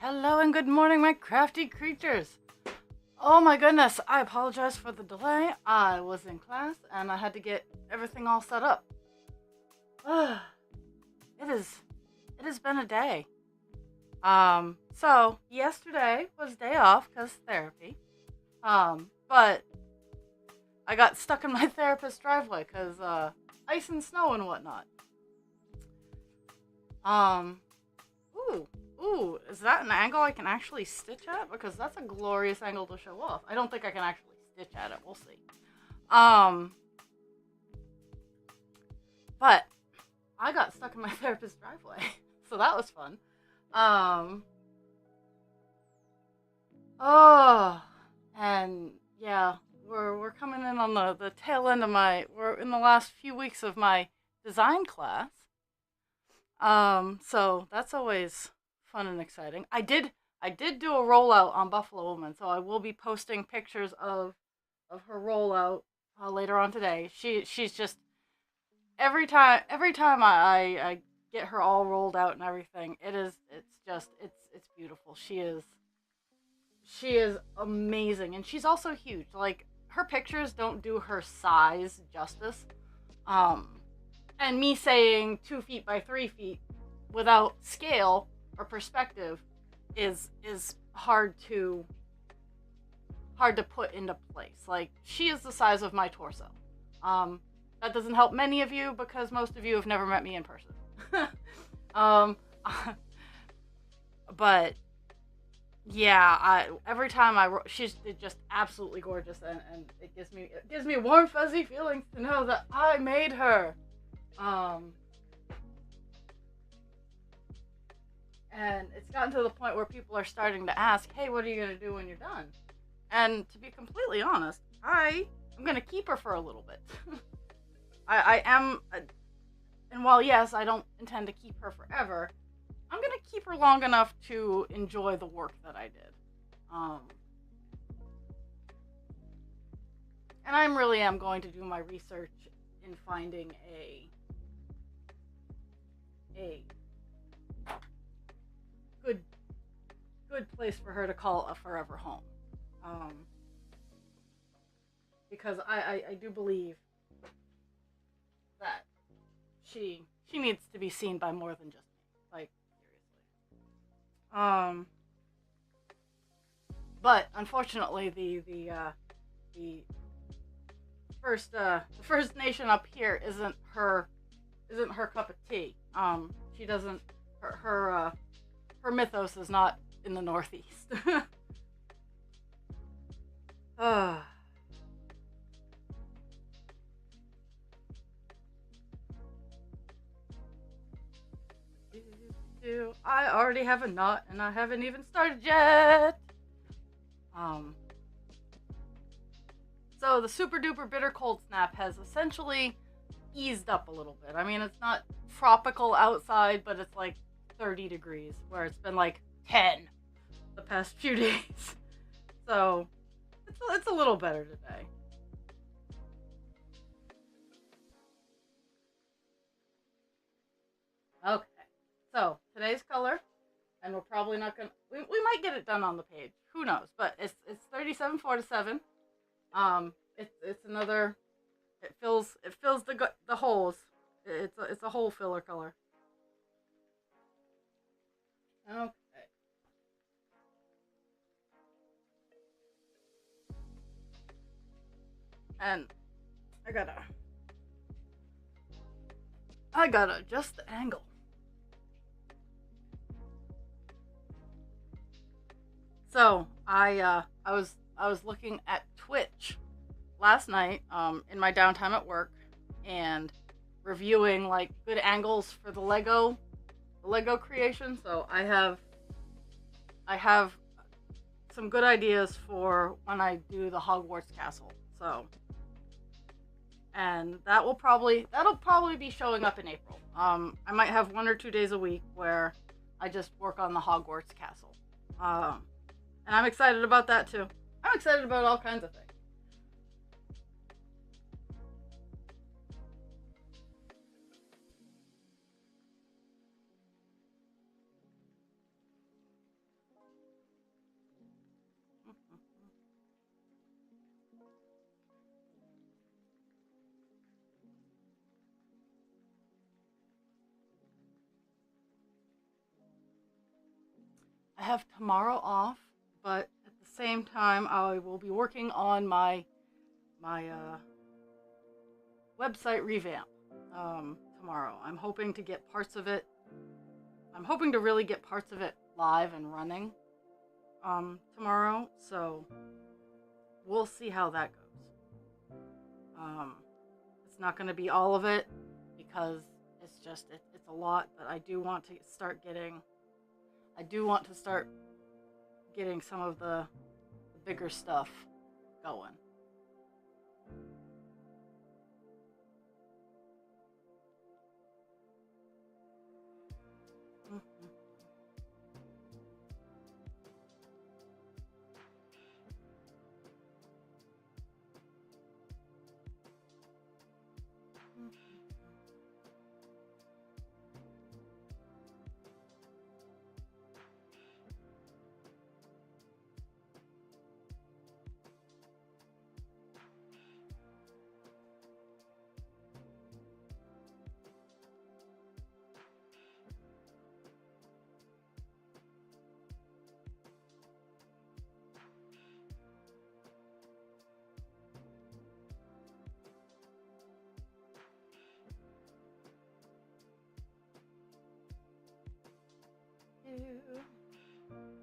Hello and good morning, my crafty creatures. Oh my goodness, I apologize for the delay. I was in class and I had to get everything all set up. it has been a day. So yesterday was day off because therapy. But I got stuck in my therapist's driveway because ice and snow and whatnot. Ooh, is that an angle I can actually stitch at? Because that's a glorious angle to show off. I don't think I can actually stitch at it. We'll see. But I got stuck in my therapist's driveway, so that was fun. And yeah, we're coming in on the tail end of we're in the last few weeks of my design class. So that's always fun and exciting. I did do a rollout on Buffalo Woman, so I will be posting pictures of her rollout later on today. She's just every time I get her all rolled out and everything, it's beautiful. She is amazing, and she's also huge. Like, her pictures don't do her size justice. And me saying 2 feet by 3 feet without scale or perspective is hard to put into place. Like, she is the size of my torso. That doesn't help many of you because most of you have never met me in person. But yeah, every time she's just absolutely gorgeous, and it gives me warm fuzzy feelings to know that I made her. And it's gotten to the point where people are starting to ask, hey, what are you going to do when you're done? And to be completely honest, I'm going to keep her for a little bit. I am, and while yes, I don't intend to keep her forever, I'm going to keep her long enough to enjoy the work that I did. And I really am going to do my research in finding a good place for her to call a forever home. Because I do believe that she needs to be seen by more than just me. Like, seriously. But unfortunately, the First Nation up here isn't her cup of tea. She doesn't her mythos is not in the Northeast. I already have a knot and I haven't even started yet. So the super duper bitter cold snap has essentially eased up a little bit. I mean, it's not tropical outside, but it's like 30 degrees, where it's been like 10 the past few days. So it's a little better today. Okay, so today's color, and we're probably not gonna. We might get it done on the page. Who knows? But it's 3747. It's another. It fills the holes. It's a hole filler color. Okay. And I gotta adjust the angle. So I was looking at Twitch last night in my downtime at work, and reviewing like good angles for the Lego creation. So I have some good ideas for when I do the Hogwarts castle. So, and that'll probably be showing up in April. I might have 1 or 2 days a week where I just work on the Hogwarts castle. And I'm excited about that too. I'm excited about all kinds of things. I have tomorrow off, but at the same time, I will be working on my website revamp tomorrow. I'm hoping to get parts of it. I'm hoping to really get parts of it live and running tomorrow. So we'll see how that goes. It's not going to be all of it because it's a lot, but I do want to start getting some of the bigger stuff going.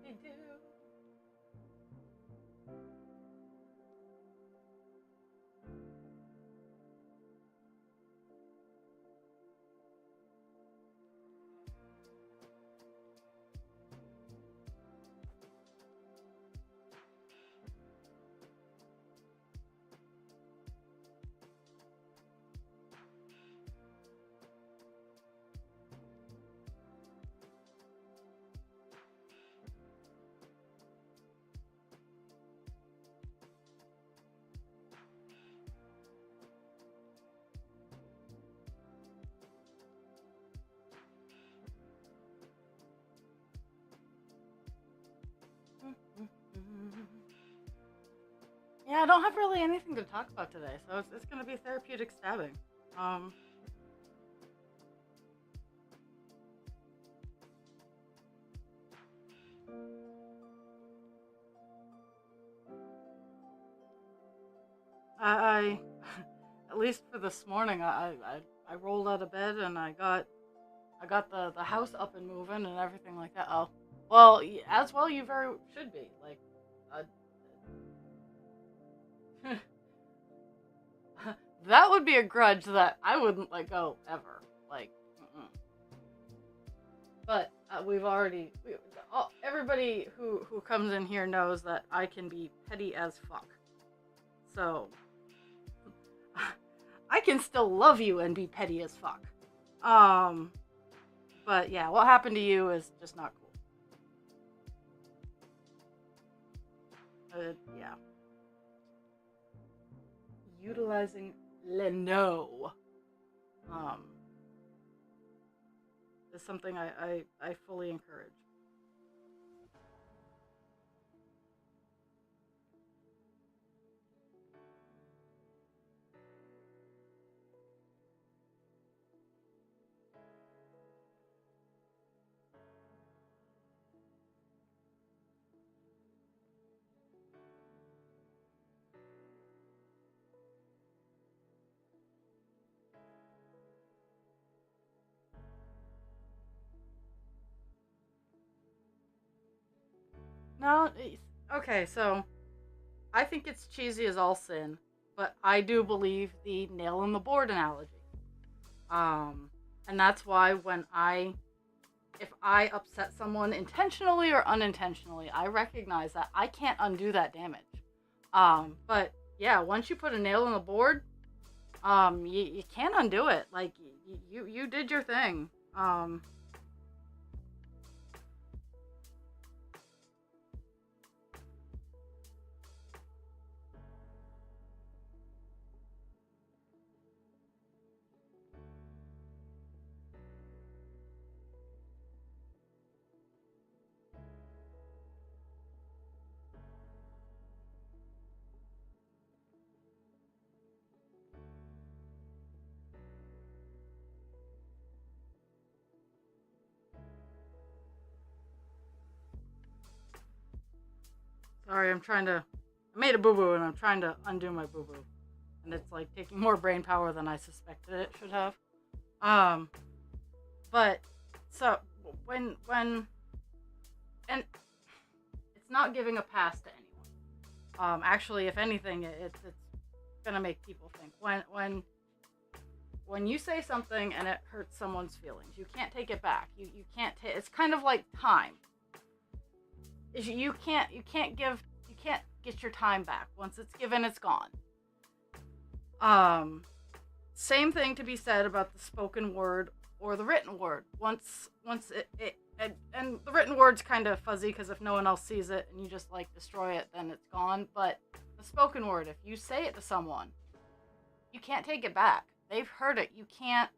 They do. Yeah, I don't have really anything to talk about today, so it's going to be therapeutic stabbing. Um, I at least for this morning, I rolled out of bed and I got the house up and moving and everything like that. Oh, well, as well you very should be like. Uh, that would be a grudge that I wouldn't let go ever. Like, mm-mm. But everybody who comes in here knows that I can be petty as fuck. So I can still love you and be petty as fuck. But yeah, what happened to you is just not cool. Yeah. Utilizing Leno is something I fully encourage. No, okay, so I think it's cheesy as all sin, but I do believe the nail in the board analogy. Um, and that's why when I if I upset someone intentionally or unintentionally, I recognize that I can't undo that damage. But yeah, once you put a nail in the board, you can't undo it. Like you did your thing. Sorry, I made a boo boo and I'm trying to undo my boo boo, and it's like taking more brain power than I suspected it should have. Um, but so when and it's not giving a pass to anyone. Actually, if anything, it's gonna make people think. When you say something and it hurts someone's feelings, you can't take it back. You can't take. It's kind of like time. You can't get your time back. Once it's given, it's gone. Same thing to be said about the spoken word or the written word. Once and the written word's kind of fuzzy because if no one else sees it and you just like destroy it, then it's gone. But the spoken word, if you say it to someone, you can't take it back. They've heard it. You can't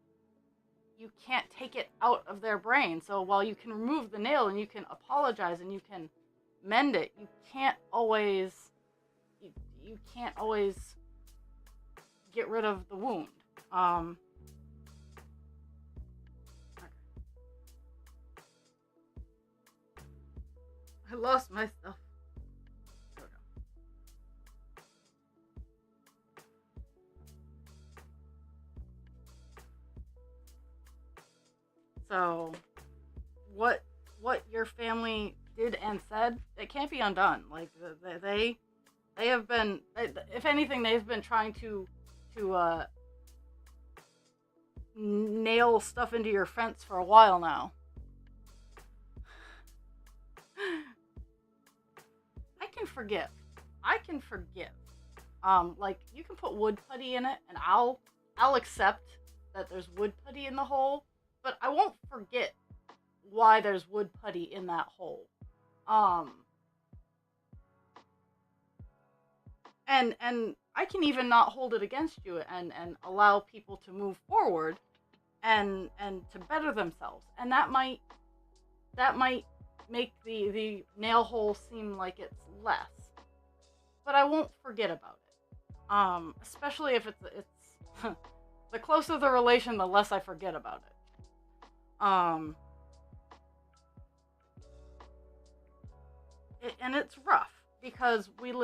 take it out of their brain. So while you can remove the nail and you can apologize and you can mend it, you can't always get rid of the wound. Okay. I lost my stuff. There we go. So, what your family did and said, it can't be undone. Like they have been, if anything, they've been trying to nail stuff into your fence for a while now. I can forgive. Like you can put wood putty in it, and I'll accept that there's wood putty in the hole, but I won't forget why there's wood putty in that hole. And I can even not hold it against you and allow people to move forward and to better themselves. And that might make the nail hole seem like it's less. But I won't forget about it. Especially if it's the closer the relation, the less I forget about it. And it's rough because we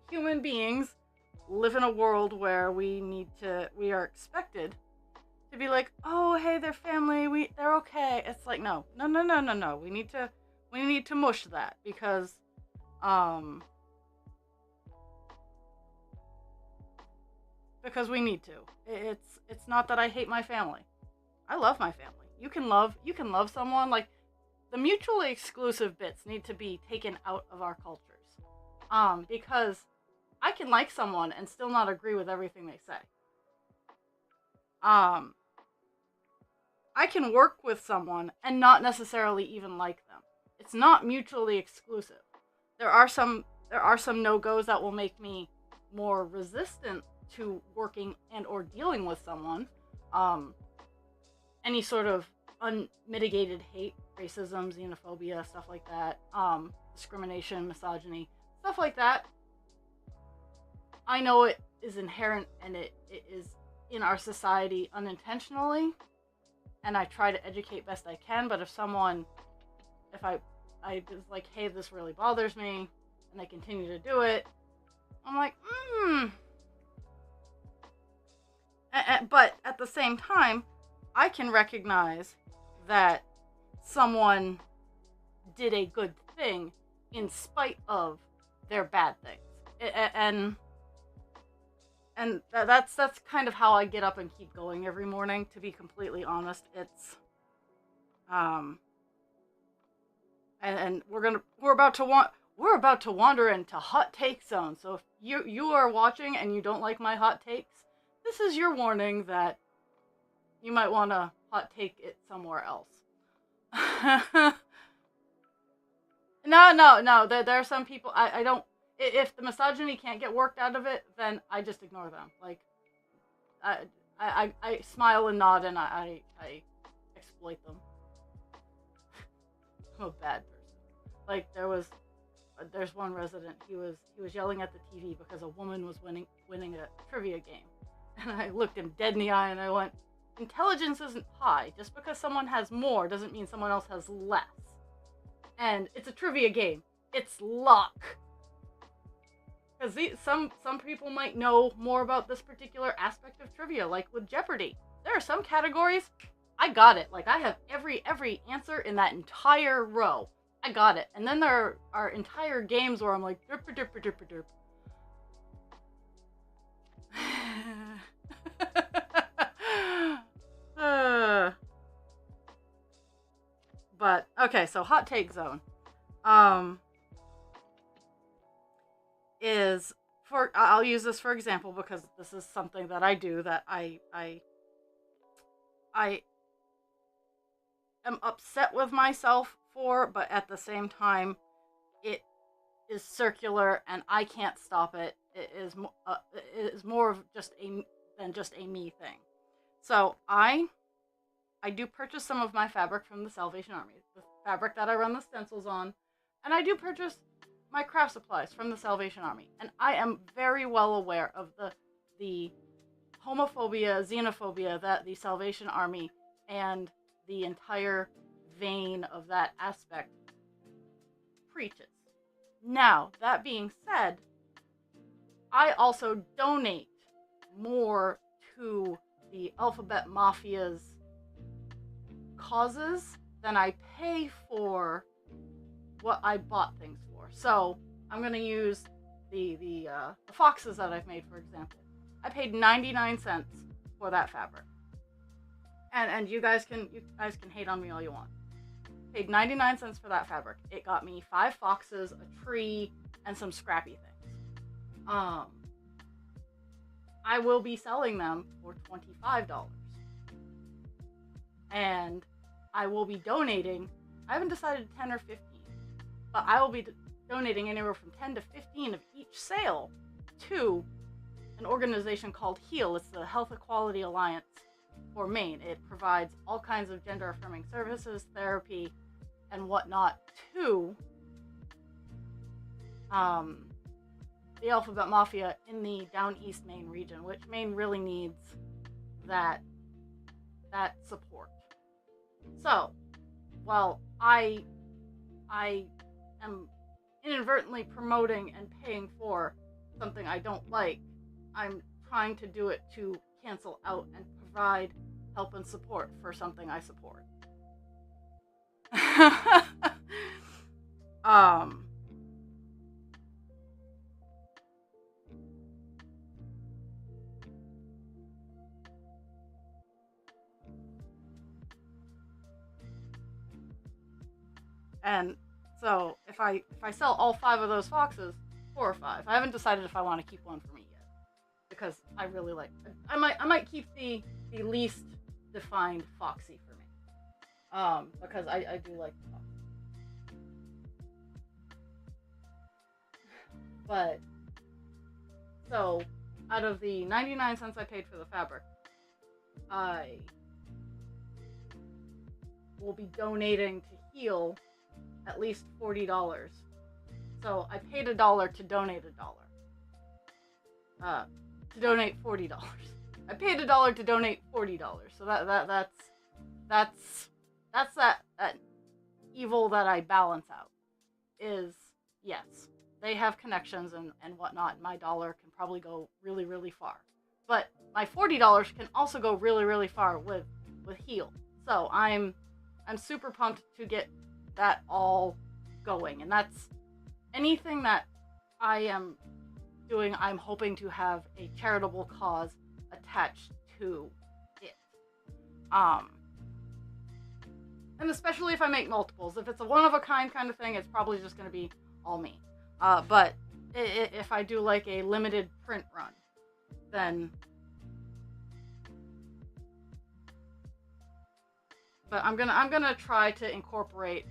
human beings live in a world where we are expected to be like, oh, hey, they're family, they're okay. It's like, no. We need to mush that because, because we need to. It's not that I hate my family. I love my family. You can love someone. Like, the mutually exclusive bits need to be taken out of our cultures. Because I can like someone and still not agree with everything they say. I can work with someone and not necessarily even like them. It's not mutually exclusive. There are some no-goes that will make me more resistant to working and or dealing with someone. Any sort of unmitigated hate, racism, xenophobia, stuff like that, discrimination, misogyny, stuff like that. I know it is inherent and it is in our society unintentionally, and I try to educate best I can, but if I was like, hey, this really bothers me, and they continue to do it, I'm like, But at the same time, I can recognize that someone did a good thing in spite of their bad things. And that's kind of how I get up and keep going every morning, to be completely honest. Um, and we're about to wander into hot take zone. So if you are watching and you don't like my hot takes, this is your warning that you might want to hot take it somewhere else. No. There are some people I don't. If the misogyny can't get worked out of it, then I just ignore them. Like, I smile and nod and I exploit them. I'm a bad person. Like, there's one resident. He was yelling at the TV because a woman was winning a trivia game, and I looked him dead in the eye and I went, "Intelligence isn't high. Just because someone has more doesn't mean someone else has less. And it's a trivia game. It's luck." Because some people might know more about this particular aspect of trivia, like with Jeopardy. There are some categories, I got it. Like, I have every answer in that entire row. I got it. And then there are entire games where I'm like, derp derp derp derp. But okay, so hot take zone. Is for I'll use this for example because this is something that I do that I am upset with myself for, but at the same time it is circular and I can't stop it. It is more of just than just a me thing. So I do purchase some of my fabric from the Salvation Army, the fabric that I run the stencils on, and I do purchase my craft supplies from the Salvation Army. And I am very well aware of the homophobia, xenophobia that the Salvation Army and the entire vein of that aspect preaches. Now, that being said, I also donate more to the Alphabet Mafia's causes than I pay for what I bought things for. So I'm gonna use the foxes that I've made, for example. I paid 99 cents for that fabric, and you guys can hate on me all you want. Paid 99 cents for that fabric. It got me 5 foxes, a tree, and some scrappy things. I will be selling them for $25, and I will be donating. I haven't decided 10 or 15, but I will be donating anywhere from 10 to 15 of each sale to an organization called HEAL. It's the Health Equality Alliance for Maine. It provides all kinds of gender-affirming services, therapy, and whatnot to the Alphabet Mafia in the Down East Maine region, which Maine really needs that support. So, while I am inadvertently promoting and paying for something I don't like, I'm trying to do it to cancel out and provide help and support for something I support. And so if I sell all 5 of those foxes, 4 or 5, I haven't decided if I want to keep one for me yet, because I really like. I might keep the least defined foxy for me, because I do like the fox. But so out of the 99 cents I paid for the fabric, I will be donating to HEAL at least $40. So I paid $1 to donate $1. To donate $40. I paid $1 to donate $40. So that's that evil that I balance out. Is yes, they have connections and whatnot. My dollar can probably go really, really far. But my $40 can also go really, really far with HEAL. So I'm super pumped to get that all going, and that's anything that I am doing. I'm hoping to have a charitable cause attached to it. And especially if I make multiples. If it's a one-of-a-kind kind of thing, it's probably just going to be all me. But if I do like a limited print run, then... But I'm gonna try to incorporate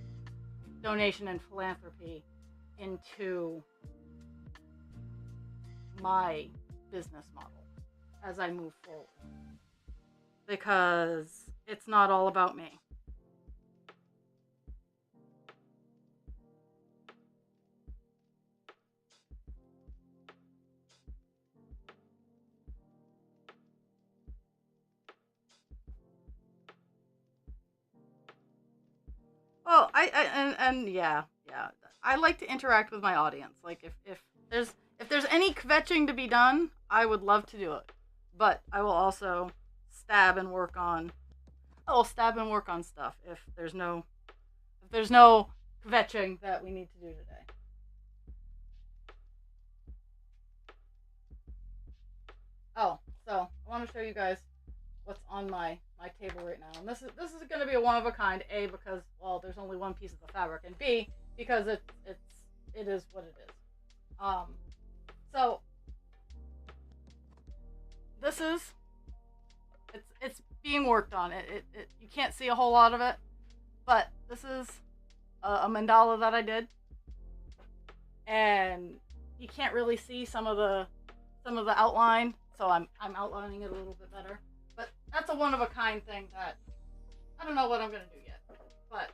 donation and philanthropy into my business model as I move forward, because it's not all about me. Well, and yeah, I like to interact with my audience. Like if there's any kvetching to be done, I would love to do it. But I will also stab and work on stuff if there's no kvetching that we need to do today. Oh, so I want to show you guys what's on my table right now. And this is going to be a one of a kind. A, because well, there's only one piece of the fabric, and B, because it is what it is. So this is it's being worked on. It you can't see a whole lot of it, but this is a mandala that I did, and you can't really see some of the outline, so I'm outlining it a little bit better. But that's a one of a kind thing that I don't know what I'm gonna do yet, but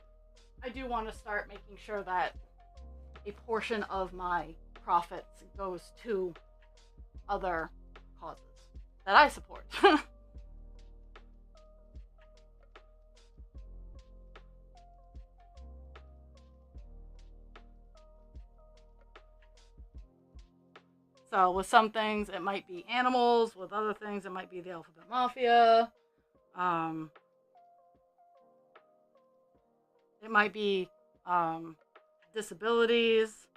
I do want to start making sure that a portion of my profits goes to other causes that I support. So with some things it might be animals, with other things it might be the Alphabet Mafia. It might be disabilities.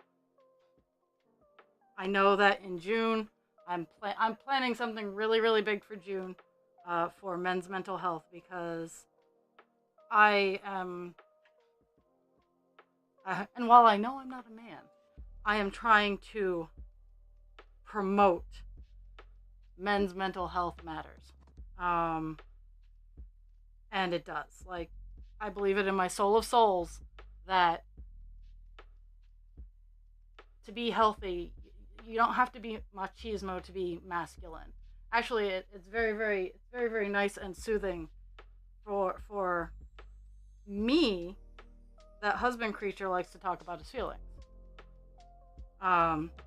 I know that in June I'm planning something really big for June for men's mental health, because I am and while I know I'm not a man, I am trying to promote men's mental health matters. And it does. Like, I believe it in my soul of souls that to be healthy, you don't have to be machismo to be masculine. Actually, it's very nice and soothing for me that husband creature likes to talk about his feelings.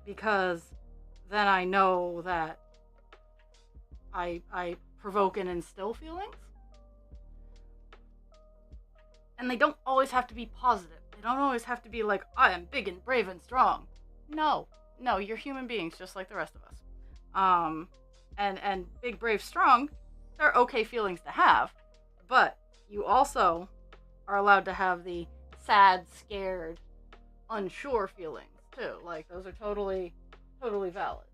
Because then I know that I provoke and instill feelings. And they don't always have to be positive. They don't always have to be like, I am big and brave and strong. No, you're human beings just like the rest of us. And big, brave, strong, they're okay feelings to have, but you also are allowed to have the sad, scared, unsure feelings too. Like, those are totally valid.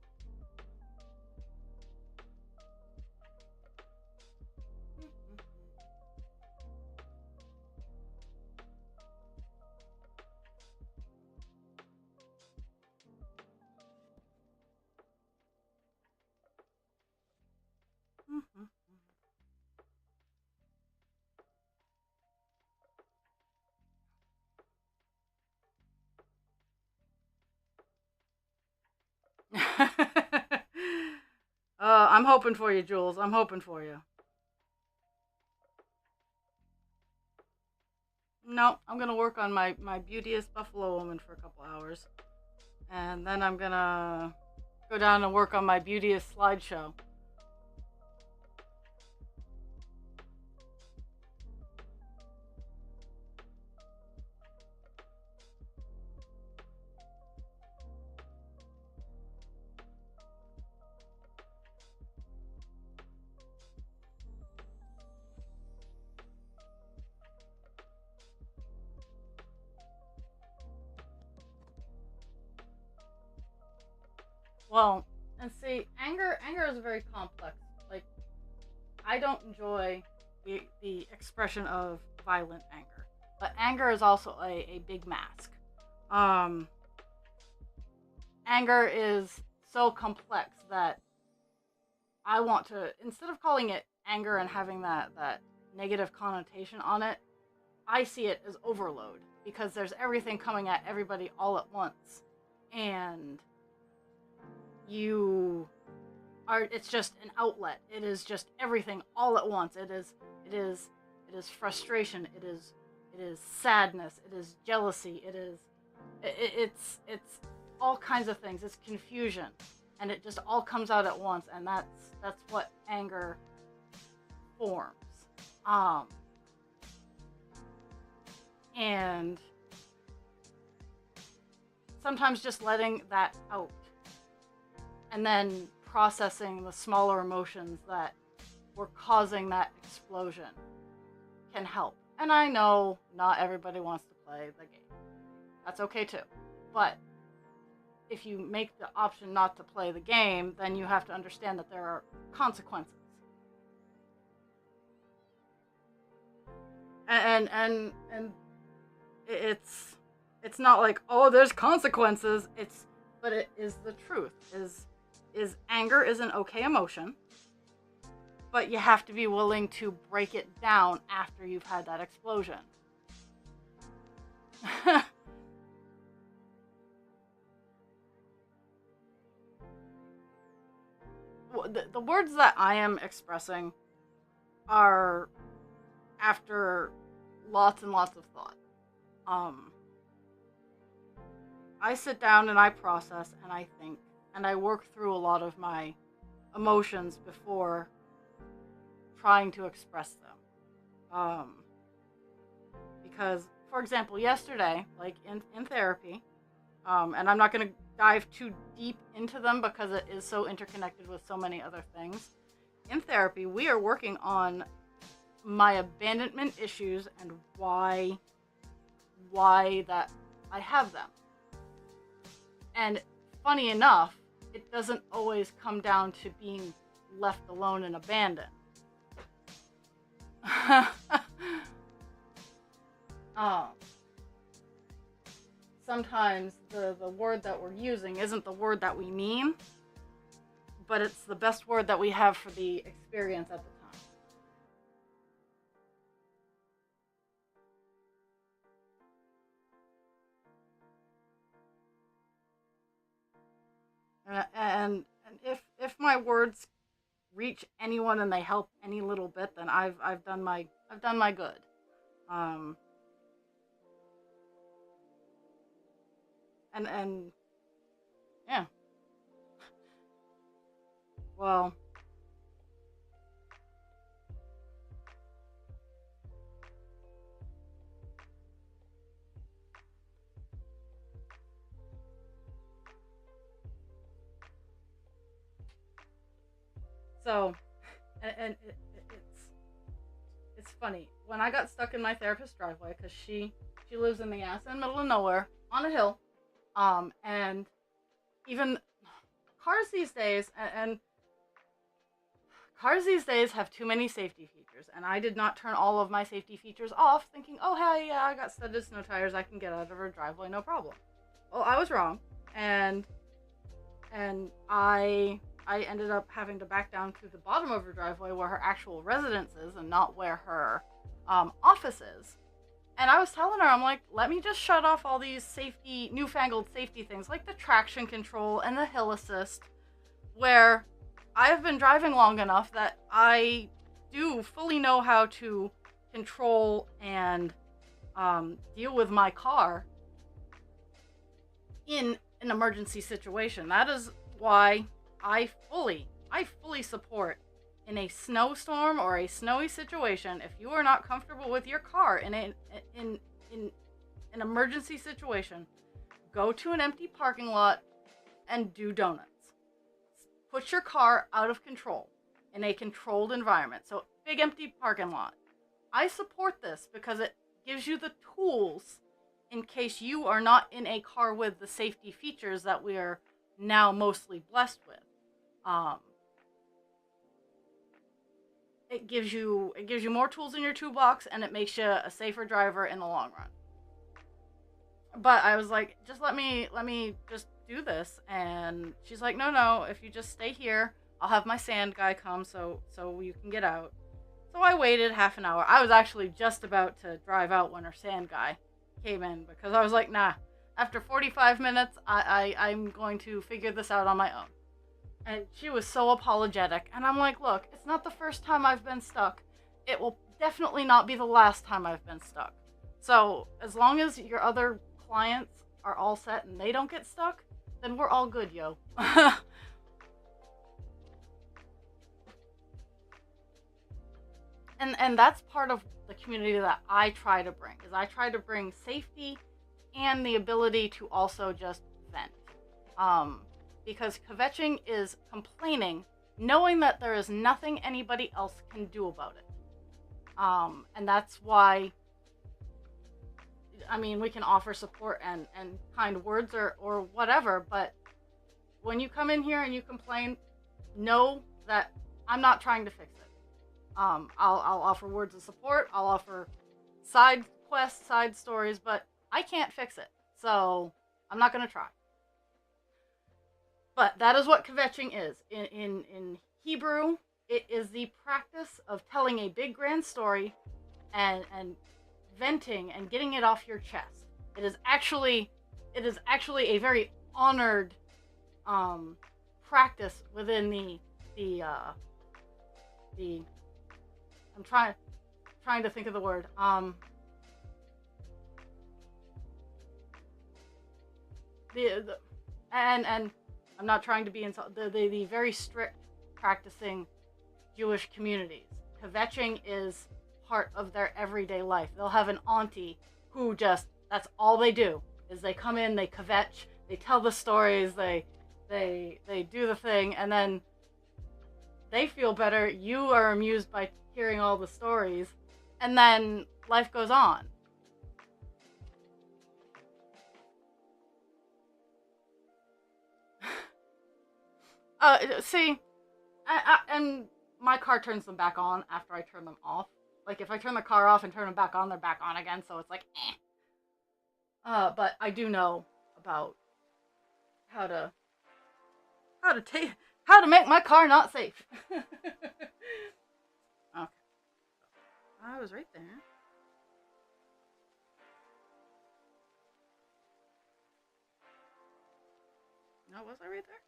I'm hoping for you, Jules. I'm hoping for you. No, I'm gonna work on my beauteous buffalo woman for a couple hours, and then I'm gonna go down and work on my beauteous slideshow. Well, and see, anger is very complex. Like, I don't enjoy the expression of violent anger. But anger is also a big mask. Um, Anger is so complex that I want to, instead of calling it anger and having that negative connotation on it, I see it as overload because there's everything coming at everybody all at once. And you are, it's just an outlet. It is just everything all at once. It is frustration. It is sadness. It is jealousy. It's all kinds of things. It's confusion, and it just all comes out at once, and that's what anger forms. And sometimes just letting that out and then processing the smaller emotions that were causing that explosion can help. And I know not everybody wants to play the game. That's okay too. But if you make the option not to play the game, then you have to understand that there are consequences. And it's not like, oh, there's consequences. But it is the truth. Is anger is an okay emotion, but you have to be willing to break it down after you've had that explosion. The words that I am expressing are after lots and lots of thought. I sit down and I process and I think and I work through a lot of my emotions before trying to express them. Because, for example, yesterday, like in therapy, and I'm not going to dive too deep into them because it is so interconnected with so many other things. In therapy, we are working on my abandonment issues and why that I have them. And funny enough, it doesn't always come down to being left alone and abandoned. Sometimes the word that we're using isn't the word that we mean, but it's the best word that we have for the experience at the time. And if my words reach anyone and they help any little bit, then I've done my good. And yeah. Well, so and it's funny when I got stuck in my therapist's driveway because she lives in the ass in the middle of nowhere on a hill, and even cars these days and cars these days have too many safety features, and I did not turn all of my safety features off, thinking, oh hey, yeah, I got studded snow tires, I can get out of her driveway, no problem. Well, I was wrong, and I ended up having to back down to the bottom of her driveway where her actual residence is and not where her office is. And I was telling her, I'm like, let me just shut off all these newfangled safety things like the traction control and the hill assist, where I've been driving long enough that I do fully know how to control and deal with my car in an emergency situation. That is why I fully support, in a snowstorm or a snowy situation, if you are not comfortable with your car in an emergency situation, go to an empty parking lot and do donuts. Put your car out of control in a controlled environment. So, big empty parking lot. I support this because it gives you the tools in case you are not in a car with the safety features that we are now mostly blessed with. it gives you more tools in your toolbox, and it makes you a safer driver in the long run. But I was like, just let me just do this, and she's like, no, if you just stay here, I'll have my sand guy come so you can get out. So I waited half an hour. I was actually just about to drive out when her sand guy came in, because I was like, nah, after 45 minutes, I'm going to figure this out on my own. And she was so apologetic, and I'm like, look, it's not the first time I've been stuck. It will definitely not be the last time I've been stuck. So as long as your other clients are all set and they don't get stuck, then we're all good, yo. and that's part of the community that I try to bring, is I try to bring safety and the ability to also just vent. Because kvetching is complaining, knowing that there is nothing anybody else can do about it. And that's why, I mean, we can offer support and kind words or whatever, but when you come in here and you complain, know that I'm not trying to fix it. I'll offer words of support, I'll offer side quests, side stories, but I can't fix it, so I'm not going to try. But that is what kvetching is. In Hebrew, it is the practice of telling a big grand story and venting and getting it off your chest. It is actually a very honored practice within the I'm trying to think of the word. And I'm not trying to be the very strict practicing Jewish communities. Kvetching is part of their everyday life. They'll have an auntie who just, that's all they do, is they come in, they kvetch, they tell the stories, they do the thing, and then they feel better. You are amused by hearing all the stories, and then life goes on. See, and my car turns them back on after I turn them off. Like, if I turn the car off and turn them back on, they're back on again, so it's like, eh. But I do know about how to make my car not safe. Okay. I was right there. No, was I right there?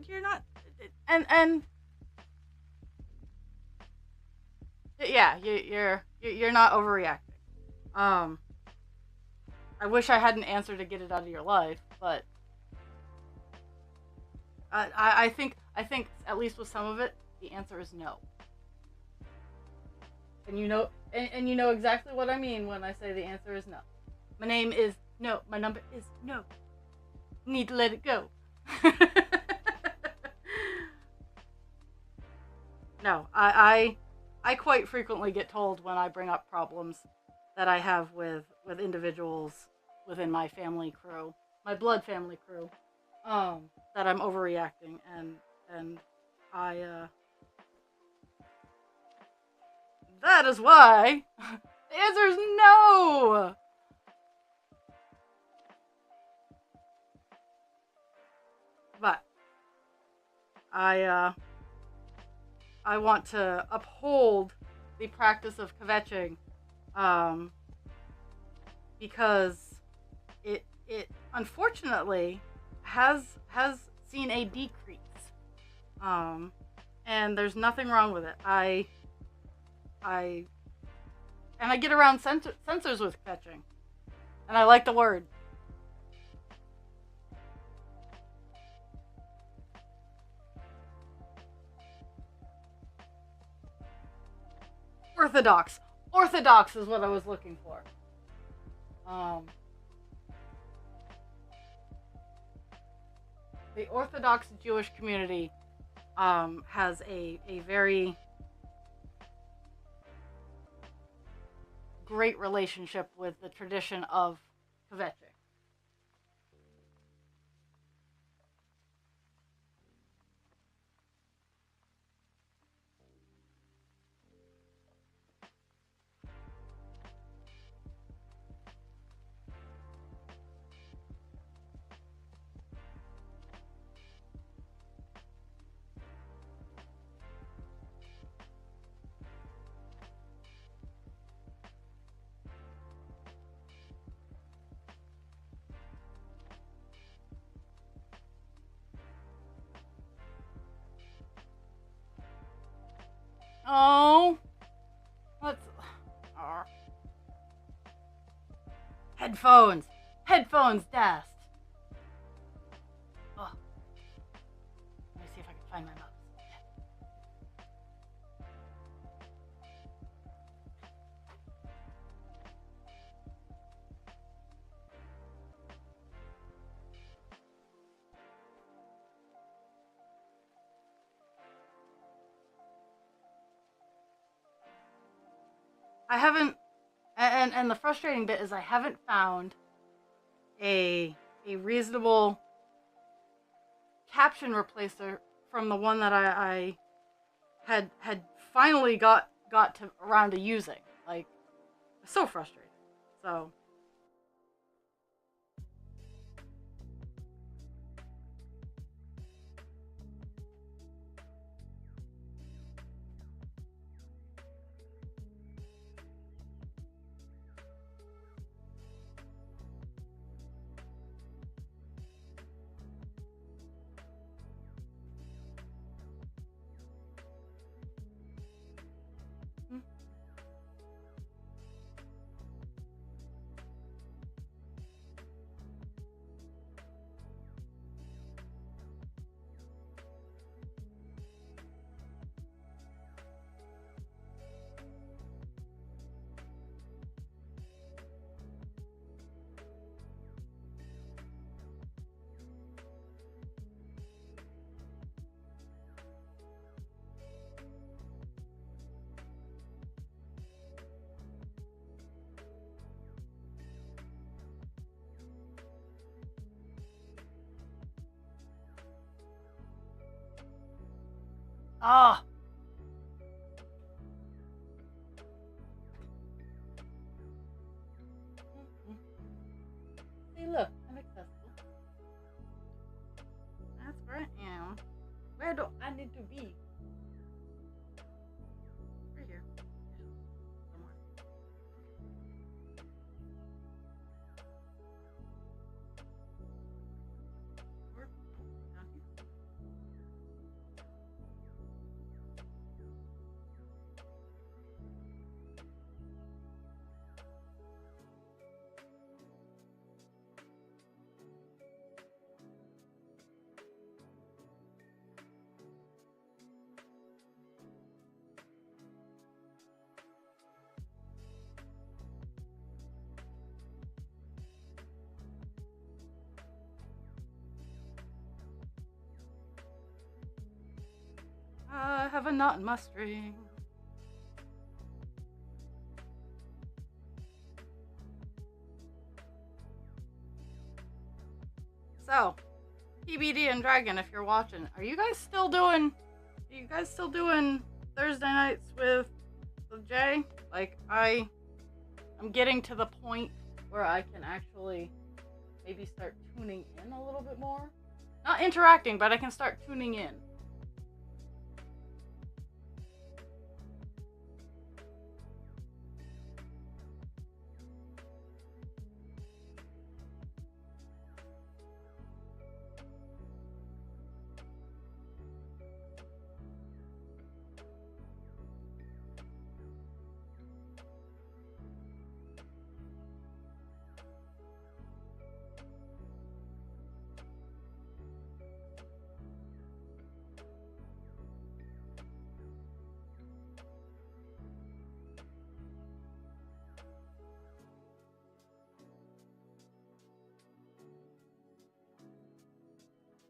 You're not, and yeah, you're not overreacting. I wish I had an answer to get it out of your life, but I think at least with some of it, the answer is no. And you know exactly what I mean when I say the answer is no. My name is no. My number is no. Need to let it go. No, I quite frequently get told when I bring up problems that I have with individuals within my family crew, my blood family crew, that I'm overreacting, and I that is why the answer is no. But I want to uphold the practice of kvetching, because it unfortunately has seen a decrease, and there's nothing wrong with it. I get around censors with kvetching, and I like the word. Orthodox is what I was looking for. the Orthodox Jewish community has a very great relationship with the tradition of Kvetchin. Oh, let's. Headphones. Headphones, dust. Oh. Let me see if I can find my mouse. I haven't, and the frustrating bit is I haven't found a reasonable caption replacer from the one that I had finally got to around to using. Like, it's so frustrating. So ah. See, look, I'm accessible. That's where I am. Where do I need to be? Right here. Somewhere. Or down here. I have a knot in my string. So, PBD and Dragon, if you're watching, are you guys still doing Thursday nights with Jay? Like, I'm getting to the point where I can actually maybe start tuning in a little bit more. Not interacting, but I can start tuning in.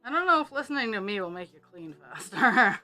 I don't know if listening to me will make you clean faster.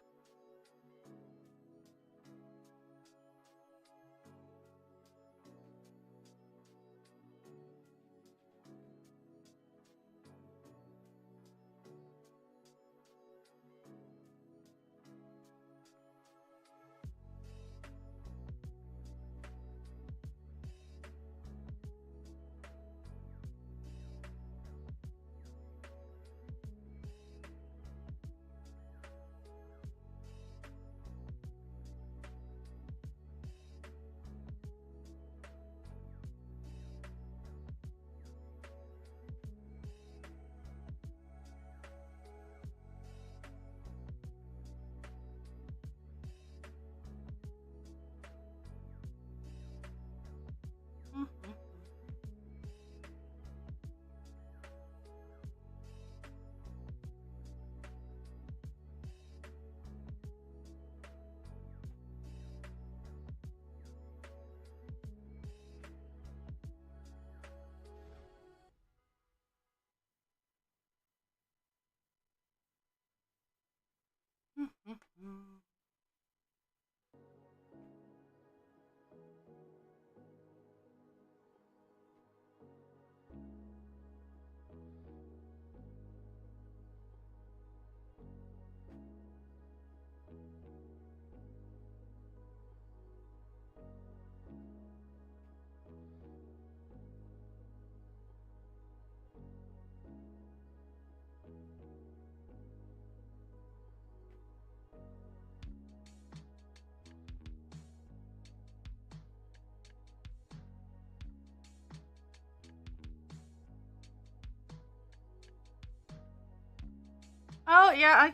Oh yeah, I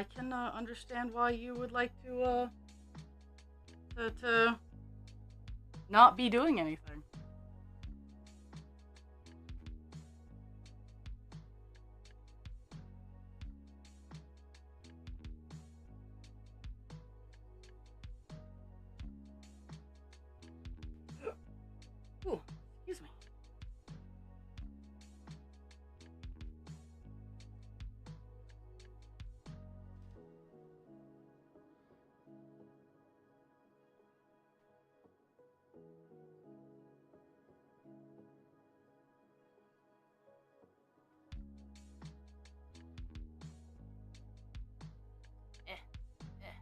can understand why you would like to not be doing anything. Ooh, excuse me. Eh, eh.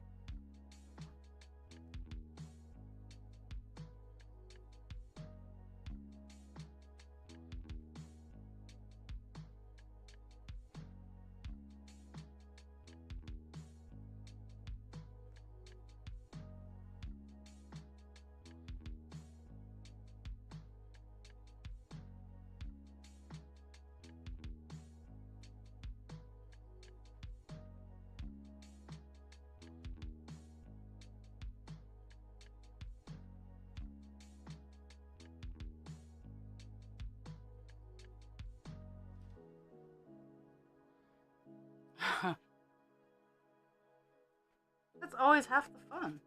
That's always half the fun.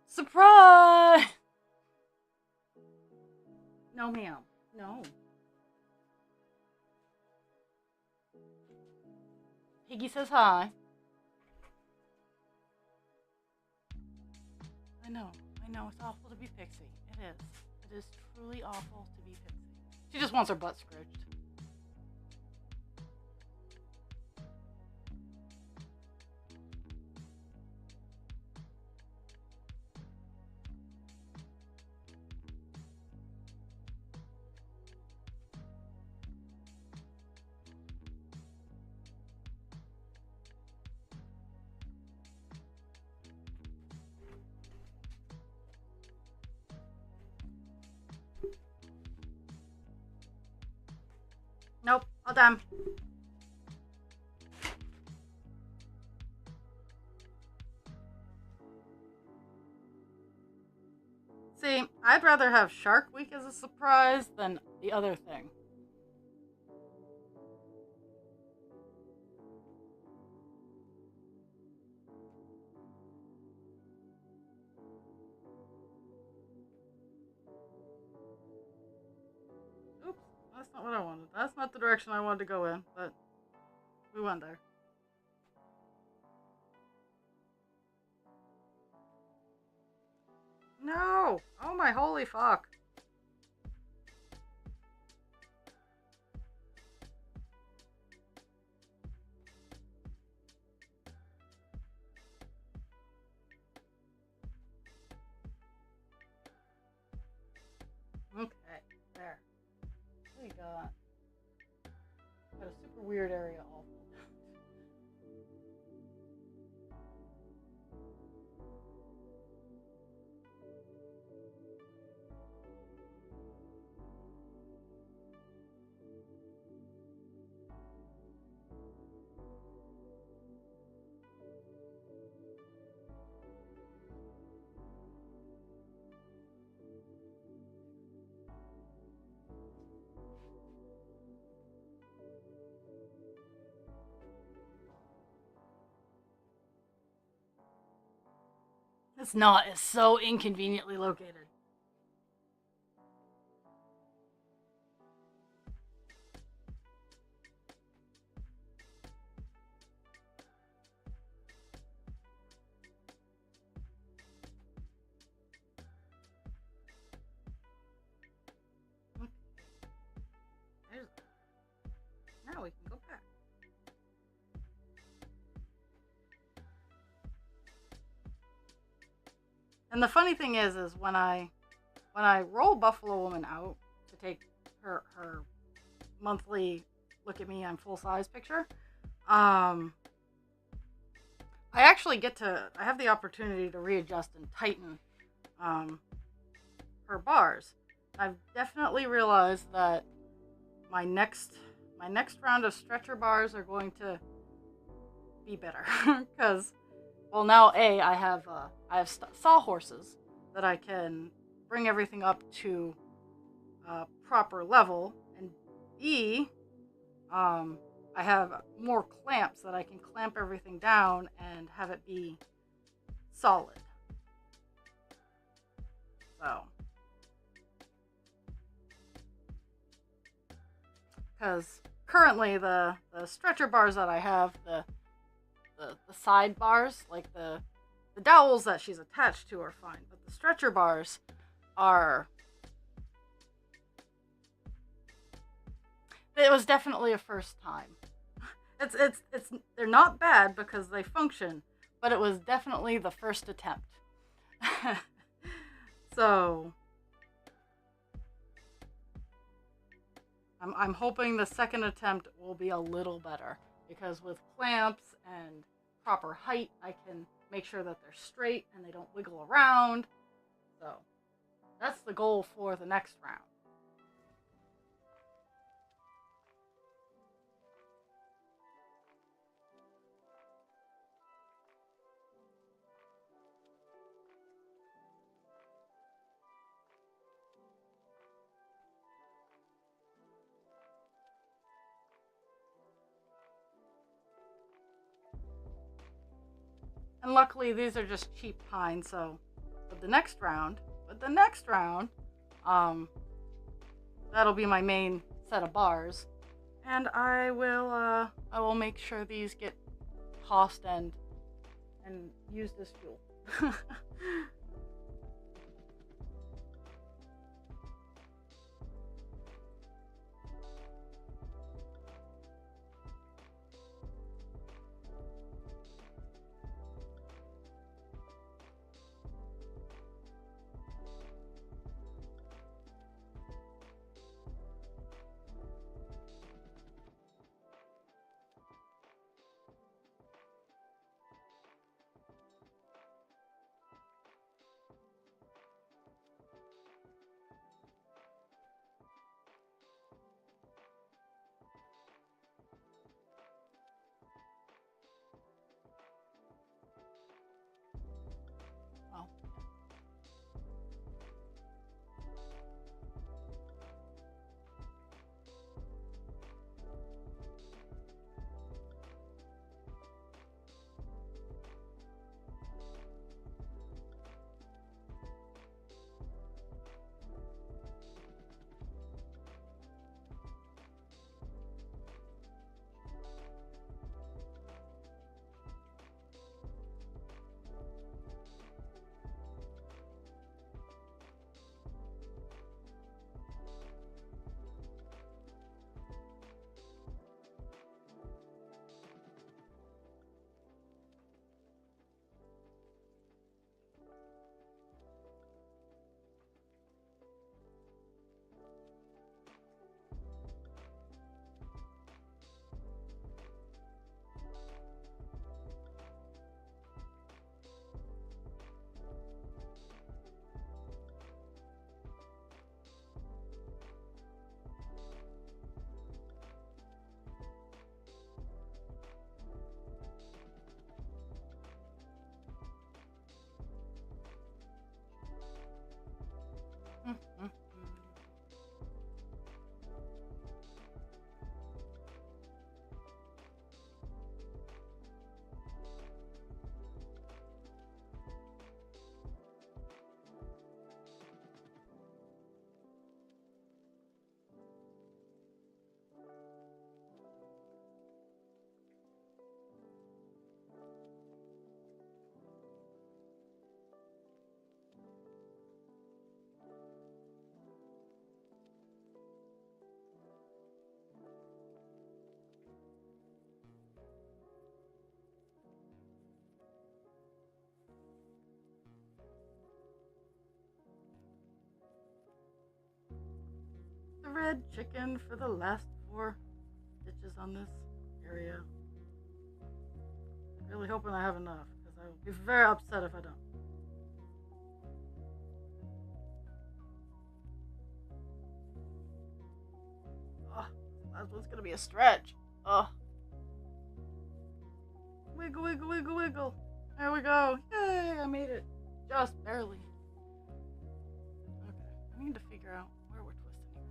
Surprise! No, ma'am. No. Piggy says hi. I know. It's awful to be Pixie. It is. It is truly awful to be Pixie. She just wants her butt scratched. Nope, all done. See, I'd rather have Shark Week as a surprise than the other thing. Oops. That's not what I wanted. That's not the direction I wanted to go in, but we went there. No! Oh my holy fuck. Okay, there. We got a super weird area all filled out. It's not. It's so inconveniently located. There's, now we can go back. And the funny thing is when I roll Buffalo Woman out to take her monthly look at me, I'm full size picture, I actually I have the opportunity to readjust and tighten her bars. I've definitely realized that my next round of stretcher bars are going to be better because, well, now I have sawhorses that I can bring everything up to proper level, and B, I have more clamps that I can clamp everything down and have it be solid. So, because currently the stretcher bars that I have, the side bars, like the dowels that she's attached to are fine, but the stretcher bars are... It was definitely a first time. It's they're not bad because they function, but it was definitely the first attempt. So I'm hoping the second attempt will be a little better, because with clamps and proper height, I can make sure that they're straight and they don't wiggle around. So that's the goal for the next round. And luckily these are just cheap pine, so with the next round, that'll be my main set of bars. And I will make sure these get tossed and used as fuel. dead chicken for the last 4 stitches on this area. Really hoping I have enough, because I will be very upset if I don't. Oh, last one's gonna be a stretch. Oh. Wiggle, wiggle, wiggle, wiggle. There we go. Yay, I made it. Just barely. Okay, I need to figure out where we're twisting.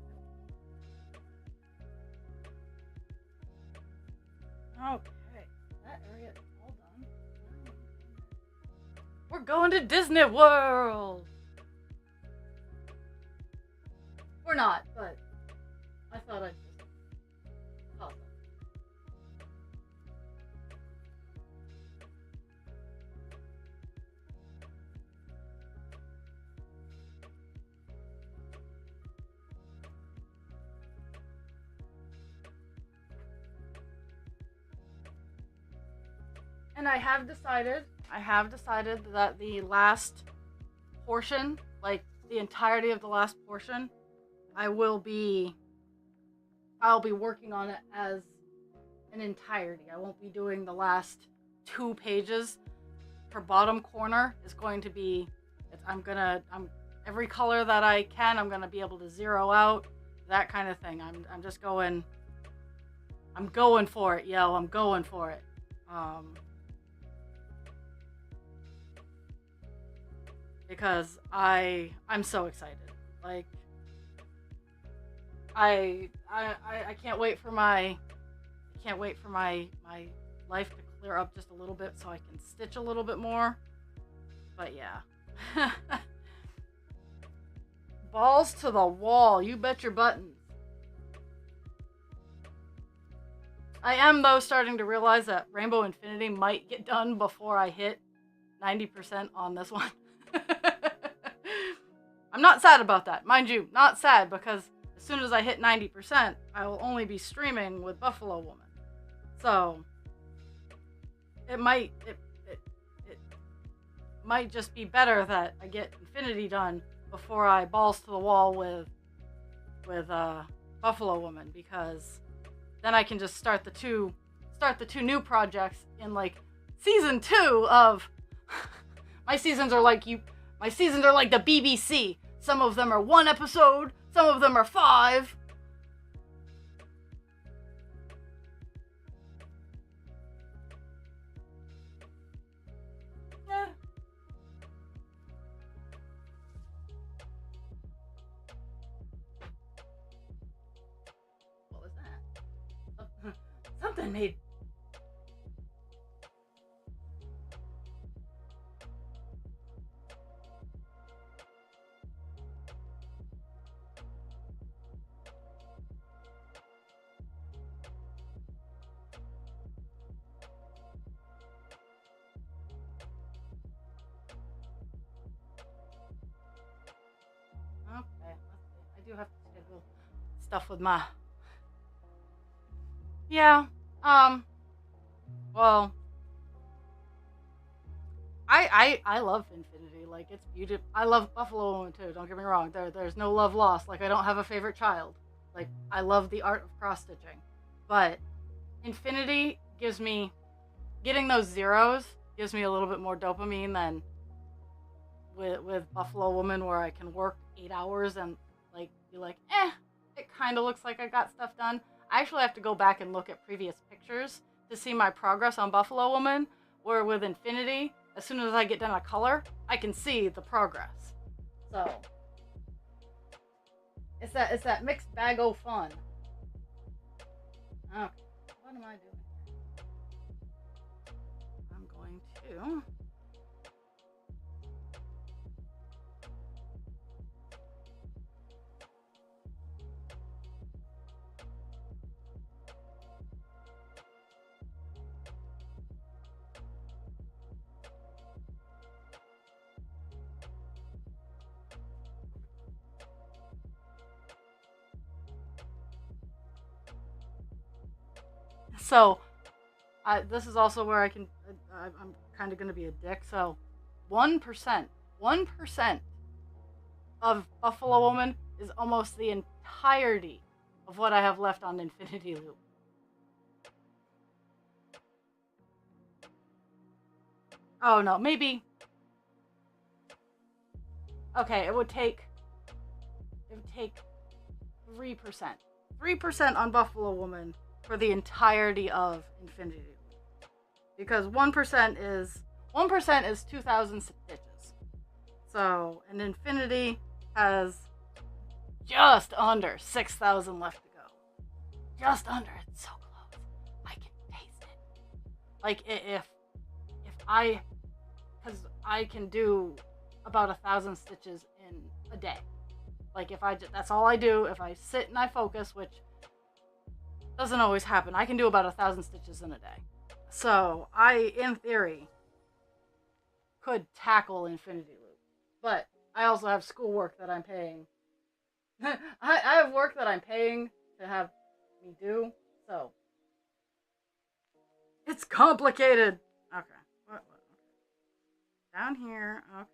Okay, that area is all done. We're going to Disney World! We're not, but I thought I'd just pop up. And I have decided that the last portion, like the entirety of the last portion, I'll be working on it as an entirety. I won't be doing the last 2 pages. Her bottom corner is going to be, every color that I can, I'm gonna be able to zero out, that kind of thing. I'm just going for it, yo. I'm going for it. Because I'm so excited. Like, I can't wait for my life to clear up just a little bit so I can stitch a little bit more. But yeah. Balls to the wall, you bet your buttons. I am, though, starting to realize that Rainbow Infinity might get done before I hit 90% on this one. I'm not sad about that. Mind you, not sad, because as soon as I hit 90%, I will only be streaming with Buffalo Woman. So it might just be better that I get Infinity done before I balls to the wall with Buffalo Woman, because then I can just start the two new projects in like season 2 of my seasons are like the BBC. Some of them are 1 episode, some of them are 5. Yeah. What was that? Something made... Okay, let's see. I do have to schedule stuff with my... Yeah, well, I love Infinity. Like, it's beautiful. I love Buffalo Woman too, don't get me wrong. There's no love lost. Like, I don't have a favorite child. Like, I love the art of cross-stitching. But Infinity gives me... Getting those zeros gives me a little bit more dopamine than with Buffalo Woman, where I can work 8 hours and like be like, it kind of looks like I got stuff done. I actually have to go back and look at previous pictures to see my progress on Buffalo Woman, where with Infinity, as soon as I get done a color, I can see the progress. So it's that mixed bag o' fun. Okay, what am I doing? I'm going to... So, this is also where I'm kind of going to be a dick. So, 1% of Buffalo Woman is almost the entirety of what I have left on Infinity Loop. Oh no, maybe. Okay, it would take 3%. 3% on Buffalo Woman for the entirety of Infinity Loop. Because 1% is 2,000 stitches. So, an Infinity has just under 6,000 left to go. Just under. It's so close. I can taste it. Like, because I can do about 1,000 stitches in a day. Like, that's all I do. If I sit and I focus, which doesn't always happen, I can do about 1,000 stitches in a day. So, I, in theory, could tackle Infinity Loop. But I also have schoolwork that I'm paying. I have work that I'm paying to have me do, so it's complicated. Okay. What? Down here. Okay.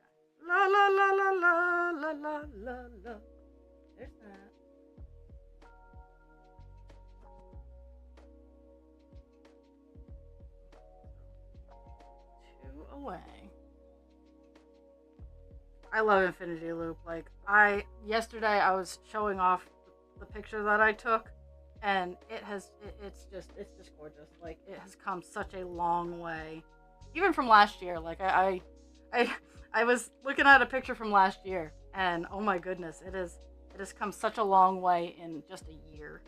La la la la la la la la la. There's that. Two away. I love Infinity Loop. Like, yesterday I was showing off the picture that I took, and it's just gorgeous. Like, it has come such a long way, even from last year. Like, I was looking at a picture from last year, and oh my goodness, it has come such a long way in just a year.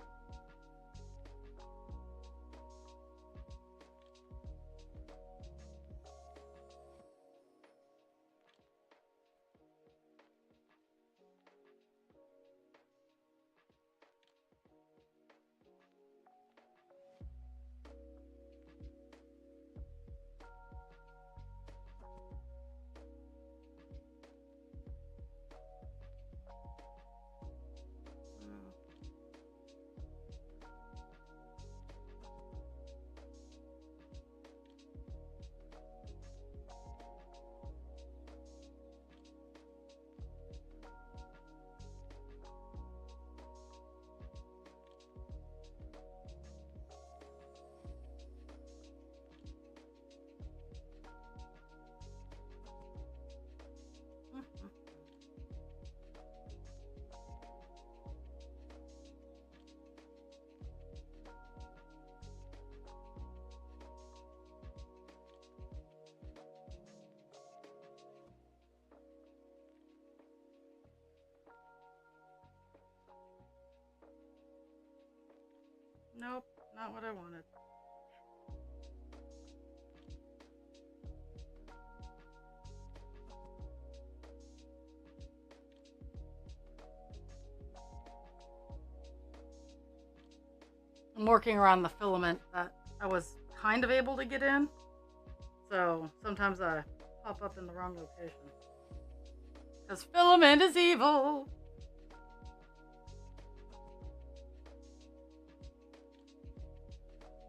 Nope, not what I wanted. I'm working around the filament that I was kind of able to get in, so sometimes I pop up in the wrong location. Because filament is evil!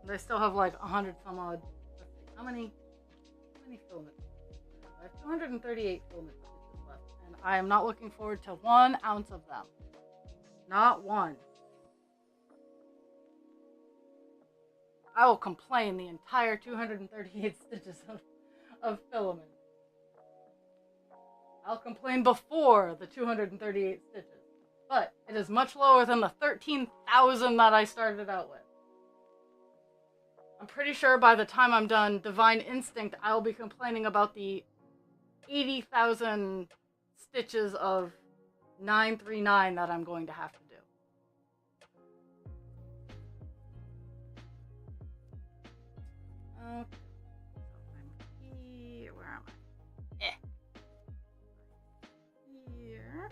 They still have like 100 some odd. Let's see, how many filaments? I have 238 filament stitches left, and I am not looking forward to 1 ounce of them. Not one. I will complain the entire 238 stitches of filament. I'll complain before the 238 stitches, but it is much lower than the 13,000 that I started out with. I'm pretty sure by the time I'm done Divine Instinct, I'll be complaining about the 80,000 stitches of 939 that I'm going to have to do. Okay. So I'm here. Where am I? Here.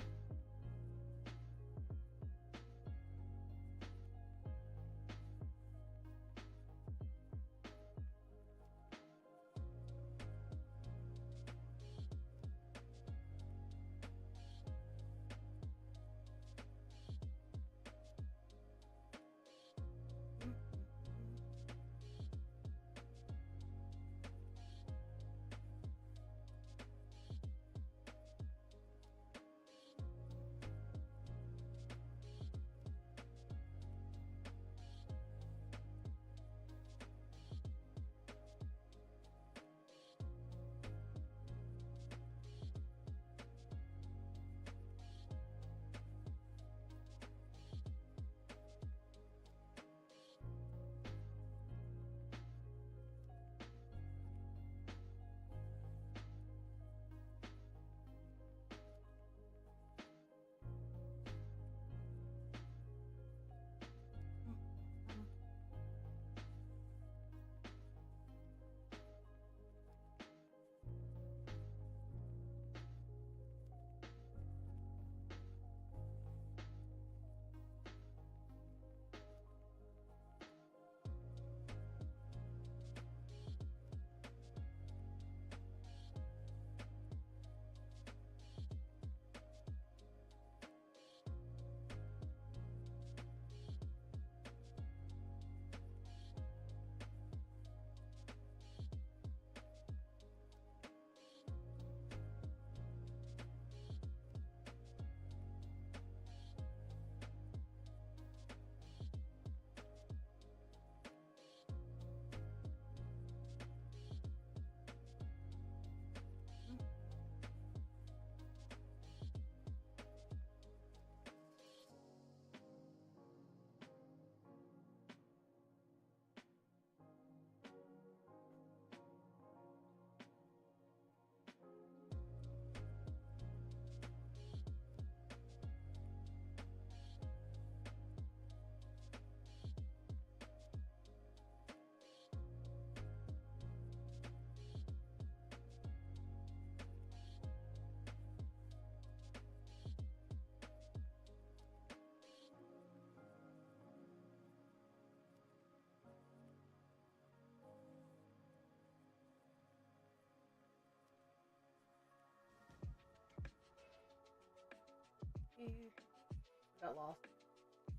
got lost.